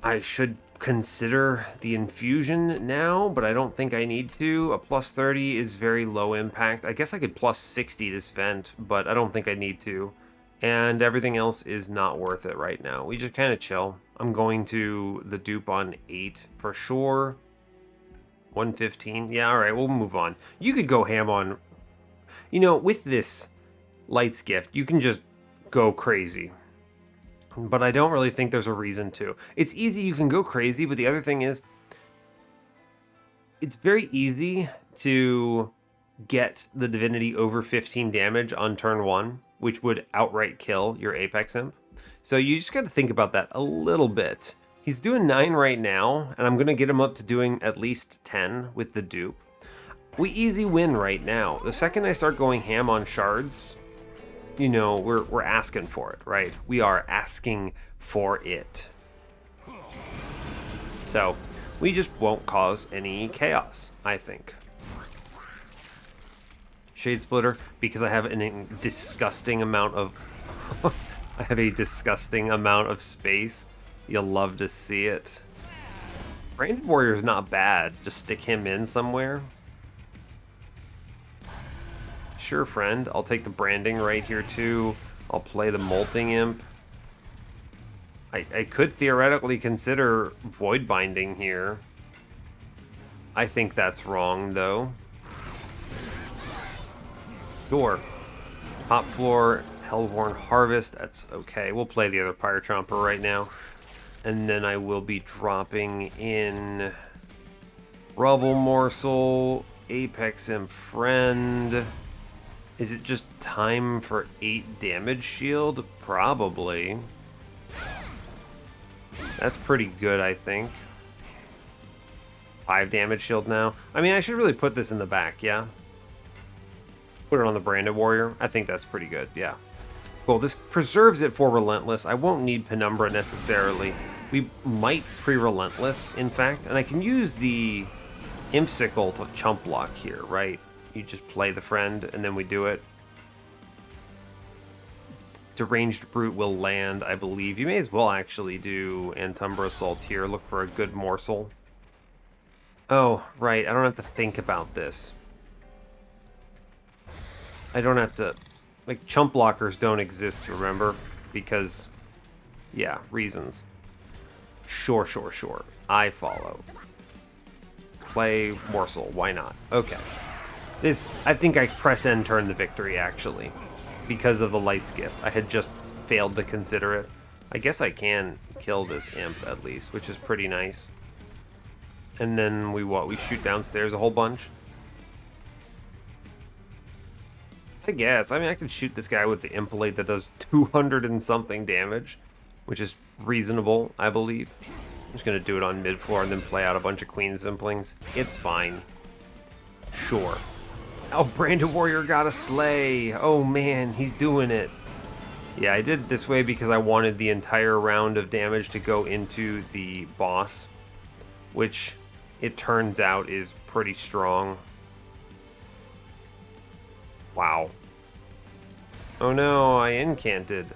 I should consider the infusion now, but I don't think I need to. A plus 30 is very low impact. I guess I could plus 60 this vent, but I don't think I need to. And everything else is not worth it right now. We just kind of chill. I'm going to the dupe on 8 for sure. 115. Yeah, all right, we'll move on. You could go ham on... You know, with this Light's Gift, you can just go crazy. But I don't really think there's a reason to. It's easy, you can go crazy, but the other thing is, it's very easy to get the Divinity over 15 damage on turn 1, which would outright kill your Apex Imp. So you just got to think about that a little bit. He's doing 9 right now, and I'm going to get him up to doing at least 10 with the dupe. We easy win right now. The second I start going ham on shards... You know, we're asking for it, right? We are asking for it. So, we just won't cause any chaos, I think. Shade Splitter, because I have a disgusting amount of... I have a disgusting amount of space. You'll love to see it. Branded Warrior's not bad. Just stick him in somewhere. Sure, friend. I'll take the branding right here, too. I'll play the Molting Imp. I could theoretically consider Void Binding here. I think that's wrong, though. Sure. Top floor, Hellhorned Harvest. That's okay. We'll play the other Pyre Chomper right now. And then I will be dropping in Rubble Morsel, Apex Imp Friend... Is it just time for 8 damage shield? Probably. That's pretty good, I think. 5 damage shield now. I mean, I should really put this in the back, yeah? Put it on the Branded Warrior. I think that's pretty good, yeah. Cool, this preserves it for Relentless. I won't need Penumbra necessarily. We might pre-Relentless, in fact. And I can use the Imp Sickle to chump block here, right? You just play the friend, and then we do it. Deranged Brute will land, I believe. You may as well actually do Umbra Assault here. Look for a good morsel. Oh, right. I don't have to think about this. I don't have to... Like, chump blockers don't exist, remember? Because, yeah, reasons. Sure. I follow. Play morsel. Why not? Okay. This, I think I press end turn the victory, actually. Because of the Light's Gift. I had just failed to consider it. I guess I can kill this imp, at least, which is pretty nice. And then we shoot downstairs a whole bunch? I guess. I mean, I could shoot this guy with the Impalate that does 200 and something damage, which is reasonable, I believe. I'm just going to do it on mid-floor and then play out a bunch of Queen Zimplings. It's fine. Sure. Oh, Branded Warrior got a slay. Oh, man, he's doing it. Yeah, I did it this way because I wanted the entire round of damage to go into the boss, which it turns out is pretty strong. Wow. Oh no, I incanted.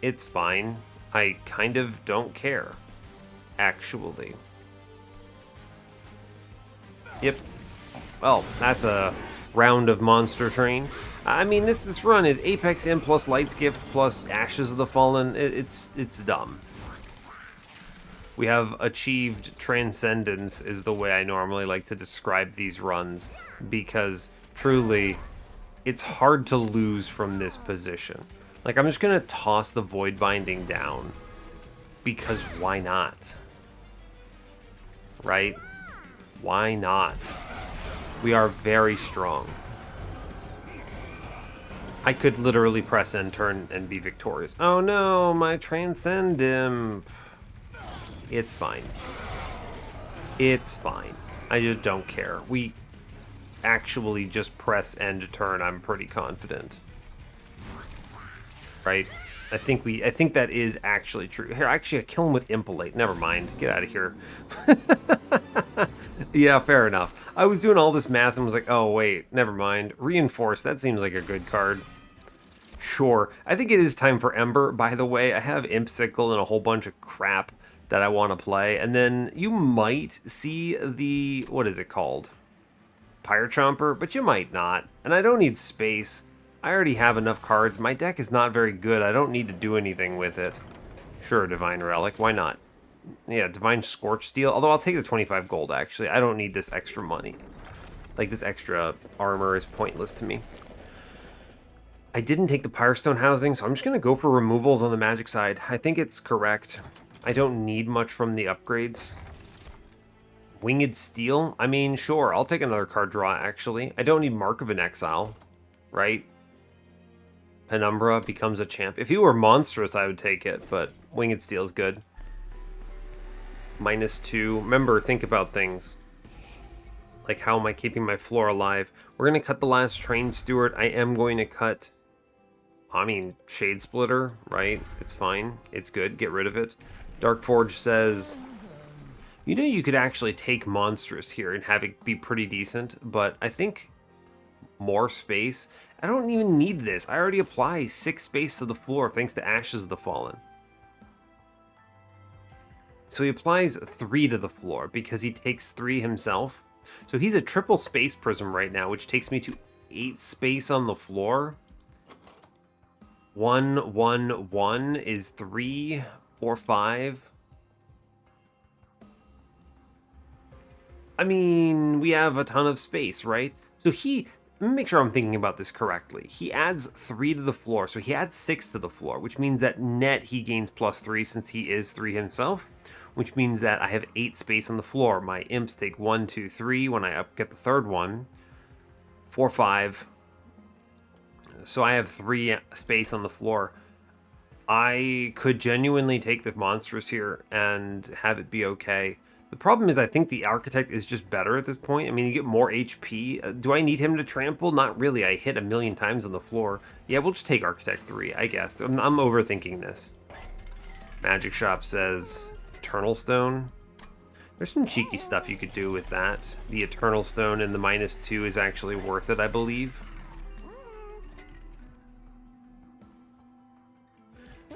It's fine. I kind of don't care, actually. Yep. Well, that's a round of Monster Train. I mean, this run is Apex Imp plus Light's Gift plus Ashes of the Fallen. It's dumb. We have achieved transcendence is the way I normally like to describe these runs, because truly, it's hard to lose from this position. Like, I'm just gonna toss the Void Binding down, because why not? Right? Why not? We are very strong. I could literally press end turn and be victorious. Oh no, my Transcend Imp. It's fine. It's fine. I just don't care. We actually just press end turn, I'm pretty confident. Right? I think that is actually true. Here, actually, I kill him with Impalate. Never mind. Get out of here. Yeah, fair enough. I was doing all this math and was like, oh, wait, never mind. Reinforce, that seems like a good card. Sure. I think it is time for Ember, by the way. I have Imp Sickle and a whole bunch of crap that I want to play. And then you might see the... what is it called? Pyre Chomper, but you might not. And I don't need space. I already have enough cards. My deck is not very good. I don't need to do anything with it. Sure, Divine Relic. Why not? Yeah, Divine Scorch Steel. Although I'll take the 25 gold, actually. I don't need this extra money. Like, this extra armor is pointless to me. I didn't take the Pyrestone housing, so I'm just going to go for removals on the magic side. I think it's correct. I don't need much from the upgrades. Winged Steel? I mean, sure, I'll take another card draw, actually. I don't need Mark of an Exile, right? Penumbra becomes a champ. If he were monstrous, I would take it, but Winged Steel is good. -2. Remember, think about things. Like, how am I keeping my floor alive? We're going to cut the last Train Steward. I am going to cut... I mean, Shade Splitter, right? It's fine. It's good. Get rid of it. Darkforge says... You know, you could actually take Monstrous here and have it be pretty decent, but I think more space... I don't even need this. I already apply 6 space to the floor thanks to Ashes of the Fallen. So he applies 3 to the floor because he takes 3 himself. So he's a triple space prism right now, which takes me to 8 space on the floor. 1, 1, 1 is 3, 4, 5. I mean, we have a ton of space, right? So let me make sure I'm thinking about this correctly. He adds 3 to the floor, so he adds 6 to the floor, which means that net he gains +3 since he is 3 himself, which means that I have 8 space on the floor. My imps take 1, 2, 3 when I get the third one. 4, 5. So I have 3 space on the floor. I could genuinely take the monstrous here and have it be okay. The problem is I think the Architect is just better at this point. I mean, you get more HP. Do I need him to trample? Not really. I hit a million times on the floor. Yeah, we'll just take Architect 3, I guess. I'm overthinking this. Magic Shop says Eternal Stone. There's some cheeky stuff you could do with that. The Eternal Stone and the -2 is actually worth it, I believe.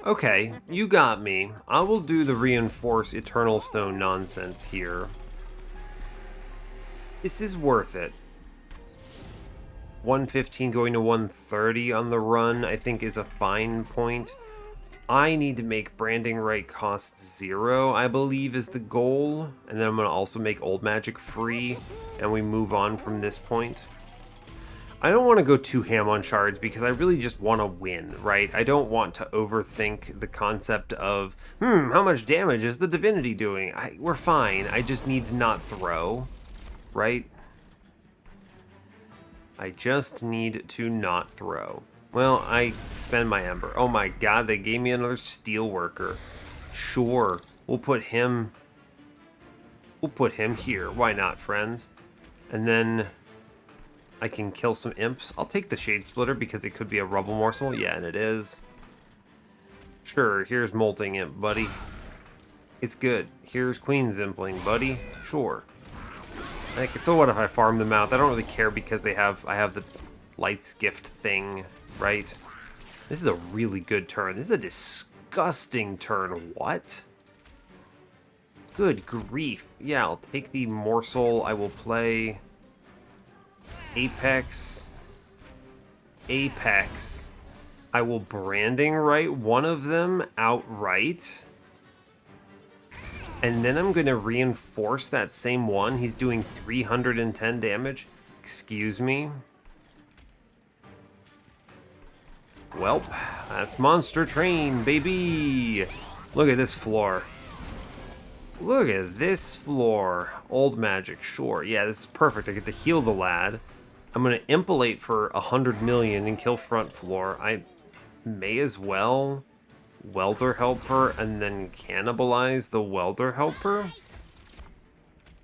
Okay, you got me. I will do the reinforce Eternal Stone nonsense here. This is worth it. 115 going to 130 on the run, I think, is a fine point. I need to make branding right cost 0, I believe, is the goal. And then I'm going to also make old magic free, and we move on from this point. I don't want to go too ham on shards because I really just want to win, right? I don't want to overthink the concept of, how much damage is the Divinity doing? We're fine. I just need to not throw, right? I just need to not throw. Well, I spend my Ember. Oh my god, they gave me another Steel Worker. Sure, we'll put him here. Why not, friends? And then I can kill some imps. I'll take the Shade Splitter because it could be a rubble morsel. Yeah, and it is. Sure, here's Molting Imp, buddy. It's good. Here's Queen Zimpling, buddy. Sure. Like, so what if I farm them out? I don't really care because I have the Light's Gift thing, right? This is a really good turn. This is a disgusting turn. What? Good grief. Yeah, I'll take the morsel. I will play Apex. I will branding right one of them outright. And then I'm going to reinforce that same one. He's doing 310 damage. Excuse me. Well, that's Monster Train, baby. Look at this floor. Look at this floor. Old magic, sure. Yeah, this is perfect. I get to heal the lad. I'm going to impolate for 100 million and kill front floor. I may as well Welder Helper and then cannibalize the Welder Helper.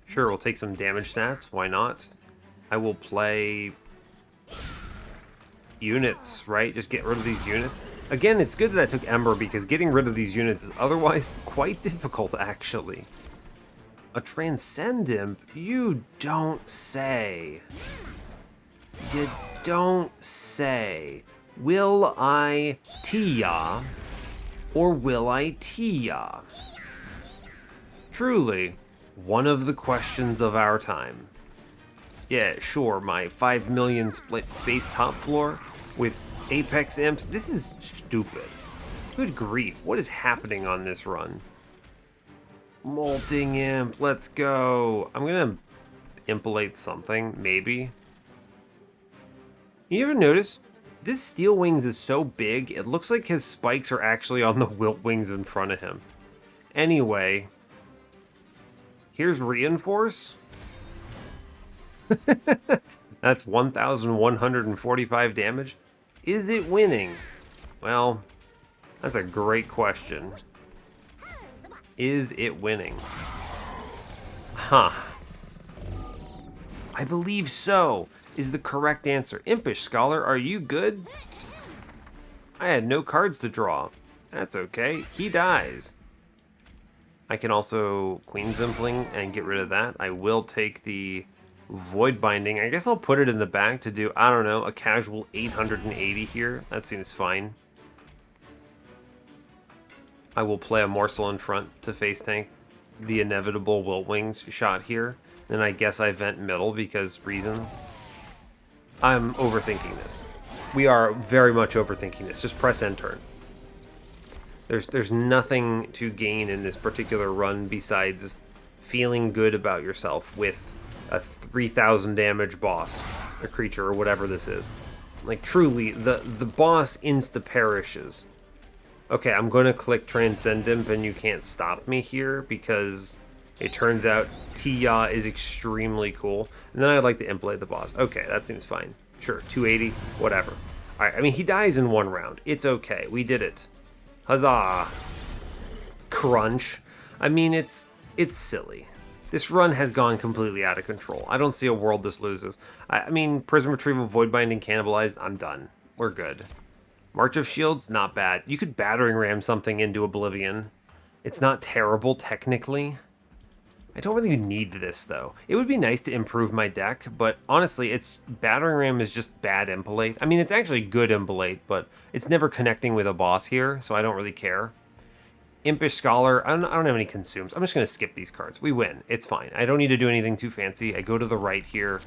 Sure, we'll take some damage stats. Why not? I will play units, right? Just get rid of these units. Again, it's good that I took Ember because getting rid of these units is otherwise quite difficult, actually. A Transcend Imp? You don't say. You don't say. Will I Tia or will I Tia? Truly, one of the questions of our time. Yeah, sure, my 5 million split space top floor with Apex Imps. This is stupid. Good grief, what is happening on this run? Molting Imp, let's go. I'm gonna impolate something, maybe. You ever notice? This Steel Wings is so big, it looks like his spikes are actually on the Wilt Wings in front of him. Anyway, here's Reinforce. That's 1,145 damage. Is it winning? Well, that's a great question. Is it winning? Huh. I believe so, is the correct answer. Impish Scholar, are you good? I had no cards to draw. That's okay. He dies. I can also Queen Zimpling and get rid of that. I will take the Void Binding. I guess I'll put it in the back to do, I don't know, a casual 880 here. That seems fine. I will play a Morsel in front to face tank the inevitable Wilt Wings shot here. Then I guess I vent middle because reasons. I'm overthinking this. We are very much overthinking this. Just press end turn. There's nothing to gain in this particular run besides feeling good about yourself with a 3,000 damage boss, a creature, or whatever this is. Like, truly, the boss insta-perishes. Okay, I'm going to click Transcend Imp, and you can't stop me here, because it turns out Tia is extremely cool. And then I'd like to impolate the boss. Okay, that seems fine. Sure, 280, whatever. Alright, I mean, he dies in one round. It's okay. We did it. Huzzah. Crunch. I mean, it's silly. This run has gone completely out of control. I don't see a world this loses. I mean, Prism Retrieval, Void Binding, Cannibalized, I'm done. We're good. March of Shields, not bad. You could Battering Ram something into Oblivion. It's not terrible, technically. I don't really need this, though. It would be nice to improve my deck, but honestly, it's Battering Ram is just bad Impelate. I mean, it's actually good Impelate, but it's never connecting with a boss here, so I don't really care. Impish Scholar, I don't have any consumes. I'm just going to skip these cards. We win. It's fine. I don't need to do anything too fancy. I go to the right here.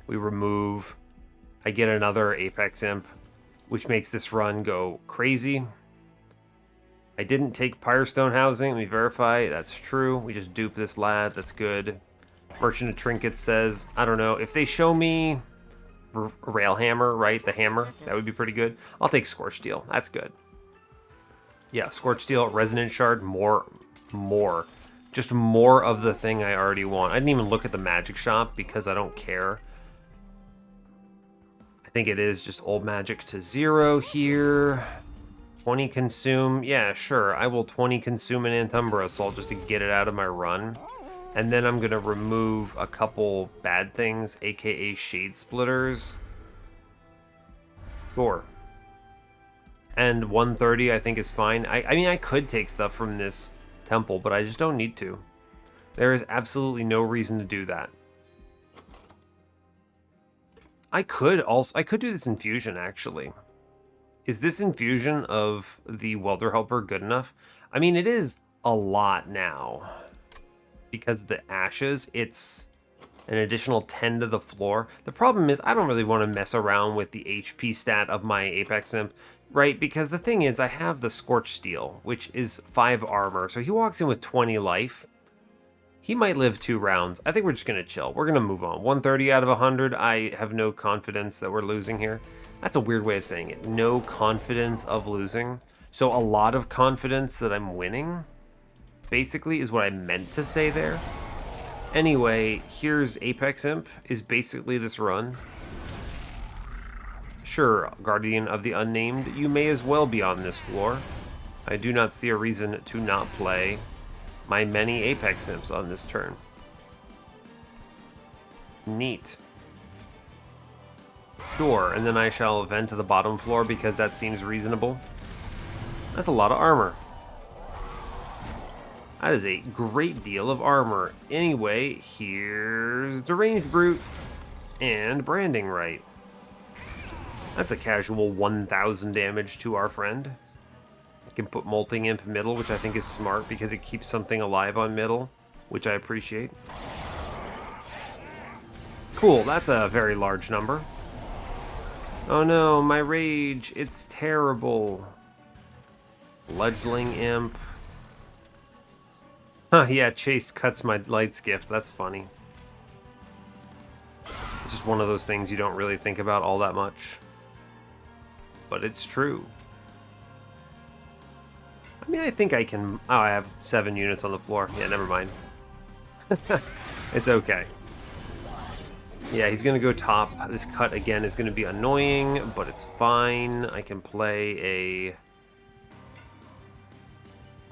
We remove. I get another Apex Imp, which makes this run go crazy. I didn't take Pyrestone Housing. Let me verify. That's true. We just dupe this lad. That's good. Merchant of Trinkets says, I don't know. If they show me Railhammer, right? The hammer, that would be pretty good. I'll take Scorch Steel. That's good. Yeah, Scorch Steel, Resonant Shard, more. Just more of the thing I already want. I didn't even look at the magic shop because I don't care. I think it is just old magic to 0 here. 20 consume. Yeah, sure. I will 20 consume an Antumbra Assault just to get it out of my run. And then I'm going to remove a couple bad things, aka Shade Splitters. Sure. And 130 I think is fine. I mean, I could take stuff from this temple, but I just don't need to. There is absolutely no reason to do that. I could do this infusion, actually. Is this infusion of the Welder Helper good enough? I mean, it is a lot now. Because the ashes, it's an additional 10 to the floor. The problem is I don't really want to mess around with the HP stat of my Apex Imp, right? Because the thing is I have the Scorch Steel, which is 5 armor. So he walks in with 20 life. He might live 2 rounds. I think we're just going to chill. We're going to move on. 130 out of 100. I have no confidence that we're losing here. That's a weird way of saying it. No confidence of losing. So a lot of confidence that I'm winning, basically, is what I meant to say there. Anyway, here's Apex Imp, is basically this run. Sure, Guardian of the Unnamed, you may as well be on this floor. I do not see a reason to not play my many Apex Imps on this turn. Neat. Sure, and then I shall vent to the bottom floor because that seems reasonable. That's a lot of armor. That is a great deal of armor. Anyway, here's Deranged Brute and Branding Right. That's a casual 1,000 damage to our friend. I can put Molting Imp middle, which I think is smart because it keeps something alive on middle, which I appreciate. Cool, that's a very large number. Oh no, my rage, it's terrible. Fledgling Imp. Huh, yeah, Chase cuts my Light's Gift. That's funny. It's just one of those things you don't really think about all that much. But it's true. I mean, I think I can... Oh, I have 7 units on the floor. Yeah, never mind. It's okay. Yeah, he's going to go top. This cut, again, is going to be annoying, but it's fine. I can play a...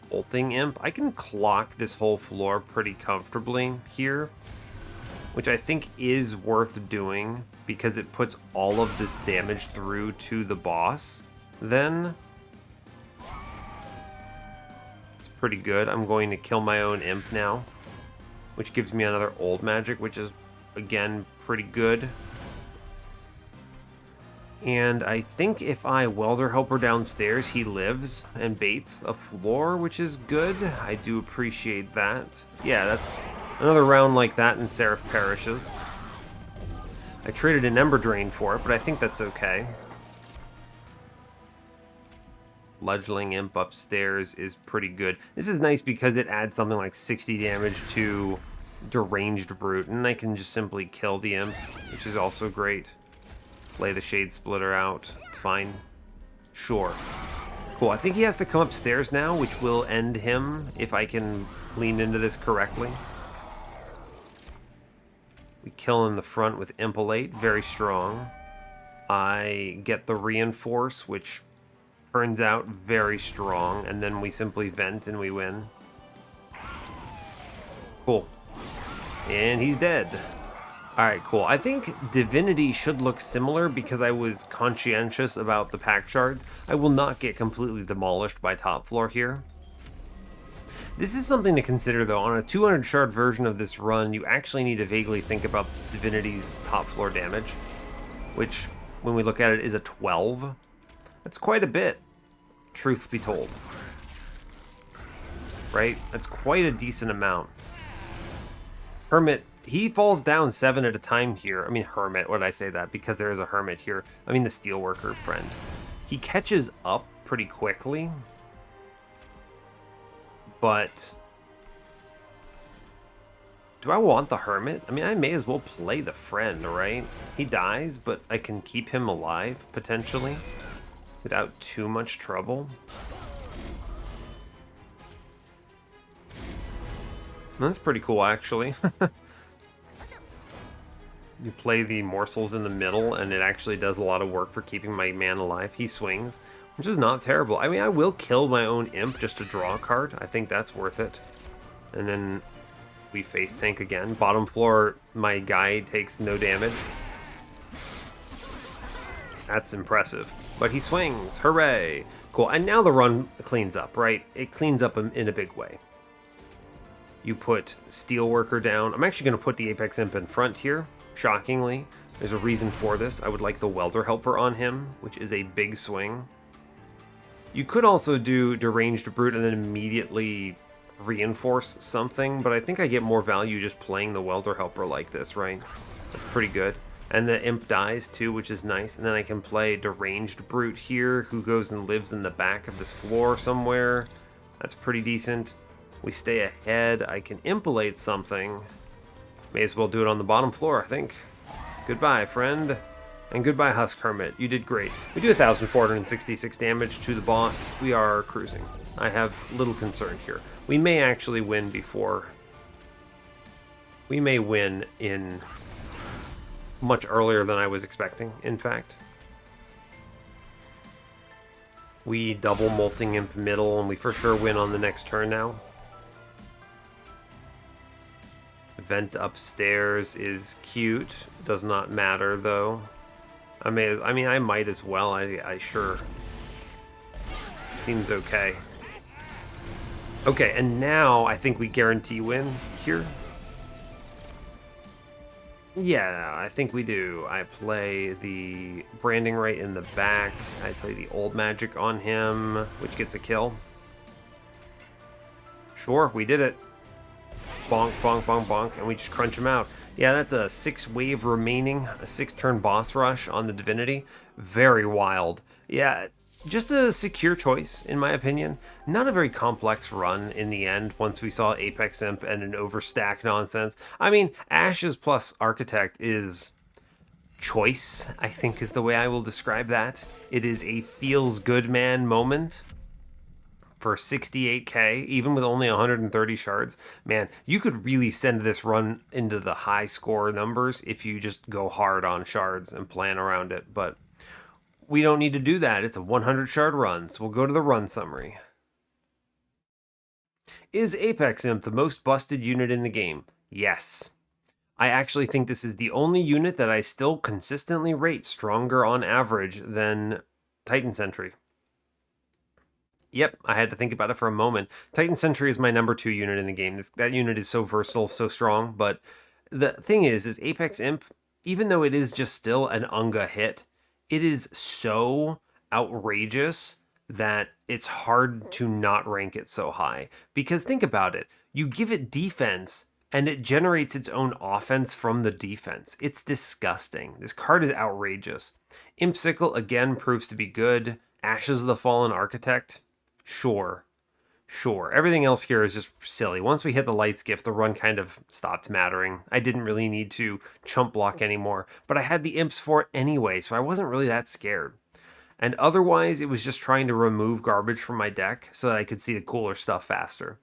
Bolting Imp. I can clock this whole floor pretty comfortably here, which I think is worth doing because it puts all of this damage through to the boss. Then it's pretty good. I'm going to kill my own Imp now, which gives me another old magic, which is again pretty good. And I think if I Welder Helper downstairs, he lives and baits a floor, which is good. I do appreciate that. Yeah, that's another round like that and Seraph perishes. I traded an Ember Drain for it, but I think that's okay. Fledgling Imp upstairs is pretty good. This is nice because it adds something like 60 damage to Deranged Brute, and I can just simply kill the Imp, which is also great. Play the Shade Splitter out. It's fine. Sure. Cool. I think he has to come upstairs now, which will end him if I can lean into this correctly. We kill in the front with Impelate. Very strong. I get the Reinforce, which turns out very strong. And then we simply vent and we win. Cool. And he's dead. Alright, cool. I think Divinity should look similar because I was conscientious about the pack shards. I will not get completely demolished by top floor here. This is something to consider, though. On a 200 shard version of this run, you actually need to vaguely think about Divinity's top floor damage, which, when we look at it, is a 12. That's quite a bit, truth be told. Right? That's quite a decent amount. Hermit, he falls down 7 at a time here. I mean, Hermit, why did I say that? Because there is a Hermit here. I mean, the Steelworker friend. He catches up pretty quickly. But do I want the Hermit? I mean, I may as well play the friend, right? He dies, but I can keep him alive, potentially, without too much trouble. That's pretty cool, actually. You play the morsels in the middle, and it actually does a lot of work for keeping my man alive. He swings, which is not terrible. I mean, I will kill my own imp just to draw a card. I think that's worth it. And then we face tank again. Bottom floor, my guy takes no damage. That's impressive. But he swings. Hooray. Cool. And now the run cleans up, right? It cleans up in a big way. You put Steelworker down. I'm actually going to put the Apex Imp in front here. Shockingly, there's a reason for this. I would like the Welder Helper on him, which is a big swing. You could also do Deranged Brute and then immediately reinforce something, but I think I get more value just playing the Welder Helper like this, right? That's pretty good. And the Imp dies too, which is nice. And then I can play Deranged Brute here, who goes and lives in the back of this floor somewhere. That's pretty decent. We stay ahead. I can Impalate something. May as well do it on the bottom floor, I think. Goodbye, friend. And goodbye, Husk Hermit. You did great. We do 1,466 damage to the boss. We are cruising. I have little concern here. We may actually win before... We may win in much earlier than I was expecting, in fact. We double Molting Imp middle, and we for sure win on the next turn now. Vent upstairs is cute. Does not matter, though. I mean, I might as well. I sure. Seems okay. Okay, and now I think we guarantee win here. Yeah, I think we do. I play the Branding Right in the back. I play the Old Magic on him, which gets a kill. Sure, we did it. Bonk, bonk, bonk, bonk, and we just crunch him out. Yeah, that's a 6 wave remaining, a 6-turn boss rush on the Divinity. Very wild. Yeah, just a secure choice, in my opinion. Not a very complex run in the end, once we saw Apex Imp and an overstack nonsense. I mean, Ashes plus Architect is choice, I think is the way I will describe that. It is a feels-good man moment. For 68k, even with only 130 shards, man, you could really send this run into the high score numbers if you just go hard on shards and plan around it, but we don't need to do that. It's a 100 shard run, so we'll go to the run summary. Is Apex Imp the most busted unit in the game? Yes. I actually think this is the only unit that I still consistently rate stronger on average than Titan Sentry. Yep, I had to think about it for a moment. Titan Sentry is my number 2 unit in the game. That unit is so versatile, so strong, but the thing is Apex Imp, even though it is just still an Unga hit, it is so outrageous that it's hard to not rank it so high. Because think about it, you give it defense, and it generates its own offense from the defense. It's disgusting. This card is outrageous. Imp Sickle, again, proves to be good. Ashes of the Fallen Architect, sure. Everything else here is just silly. Once we hit the Lights Gift, the run kind of stopped mattering. I didn't really need to chump block anymore, but I had the imps for it anyway, so I wasn't really that scared. And otherwise, it was just trying to remove garbage from my deck so that I could see the cooler stuff faster.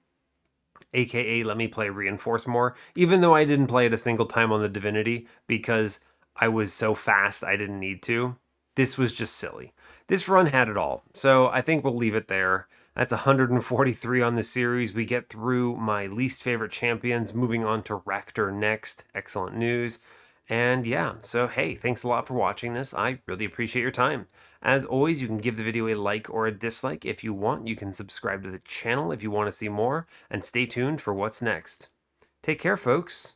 AKA, let me play Reinforce more, even though I didn't play it a single time on the Divinity because I was so fast I didn't need to. This was just silly. This run had it all, so I think we'll leave it there. That's 143 on the series. We get through my least favorite champions, moving on to Rector next. Excellent news. And yeah, so hey, thanks a lot for watching this. I really appreciate your time. As always, you can give the video a like or a dislike if you want. You can subscribe to the channel if you want to see more, and stay tuned for what's next. Take care, folks.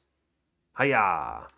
Hiya!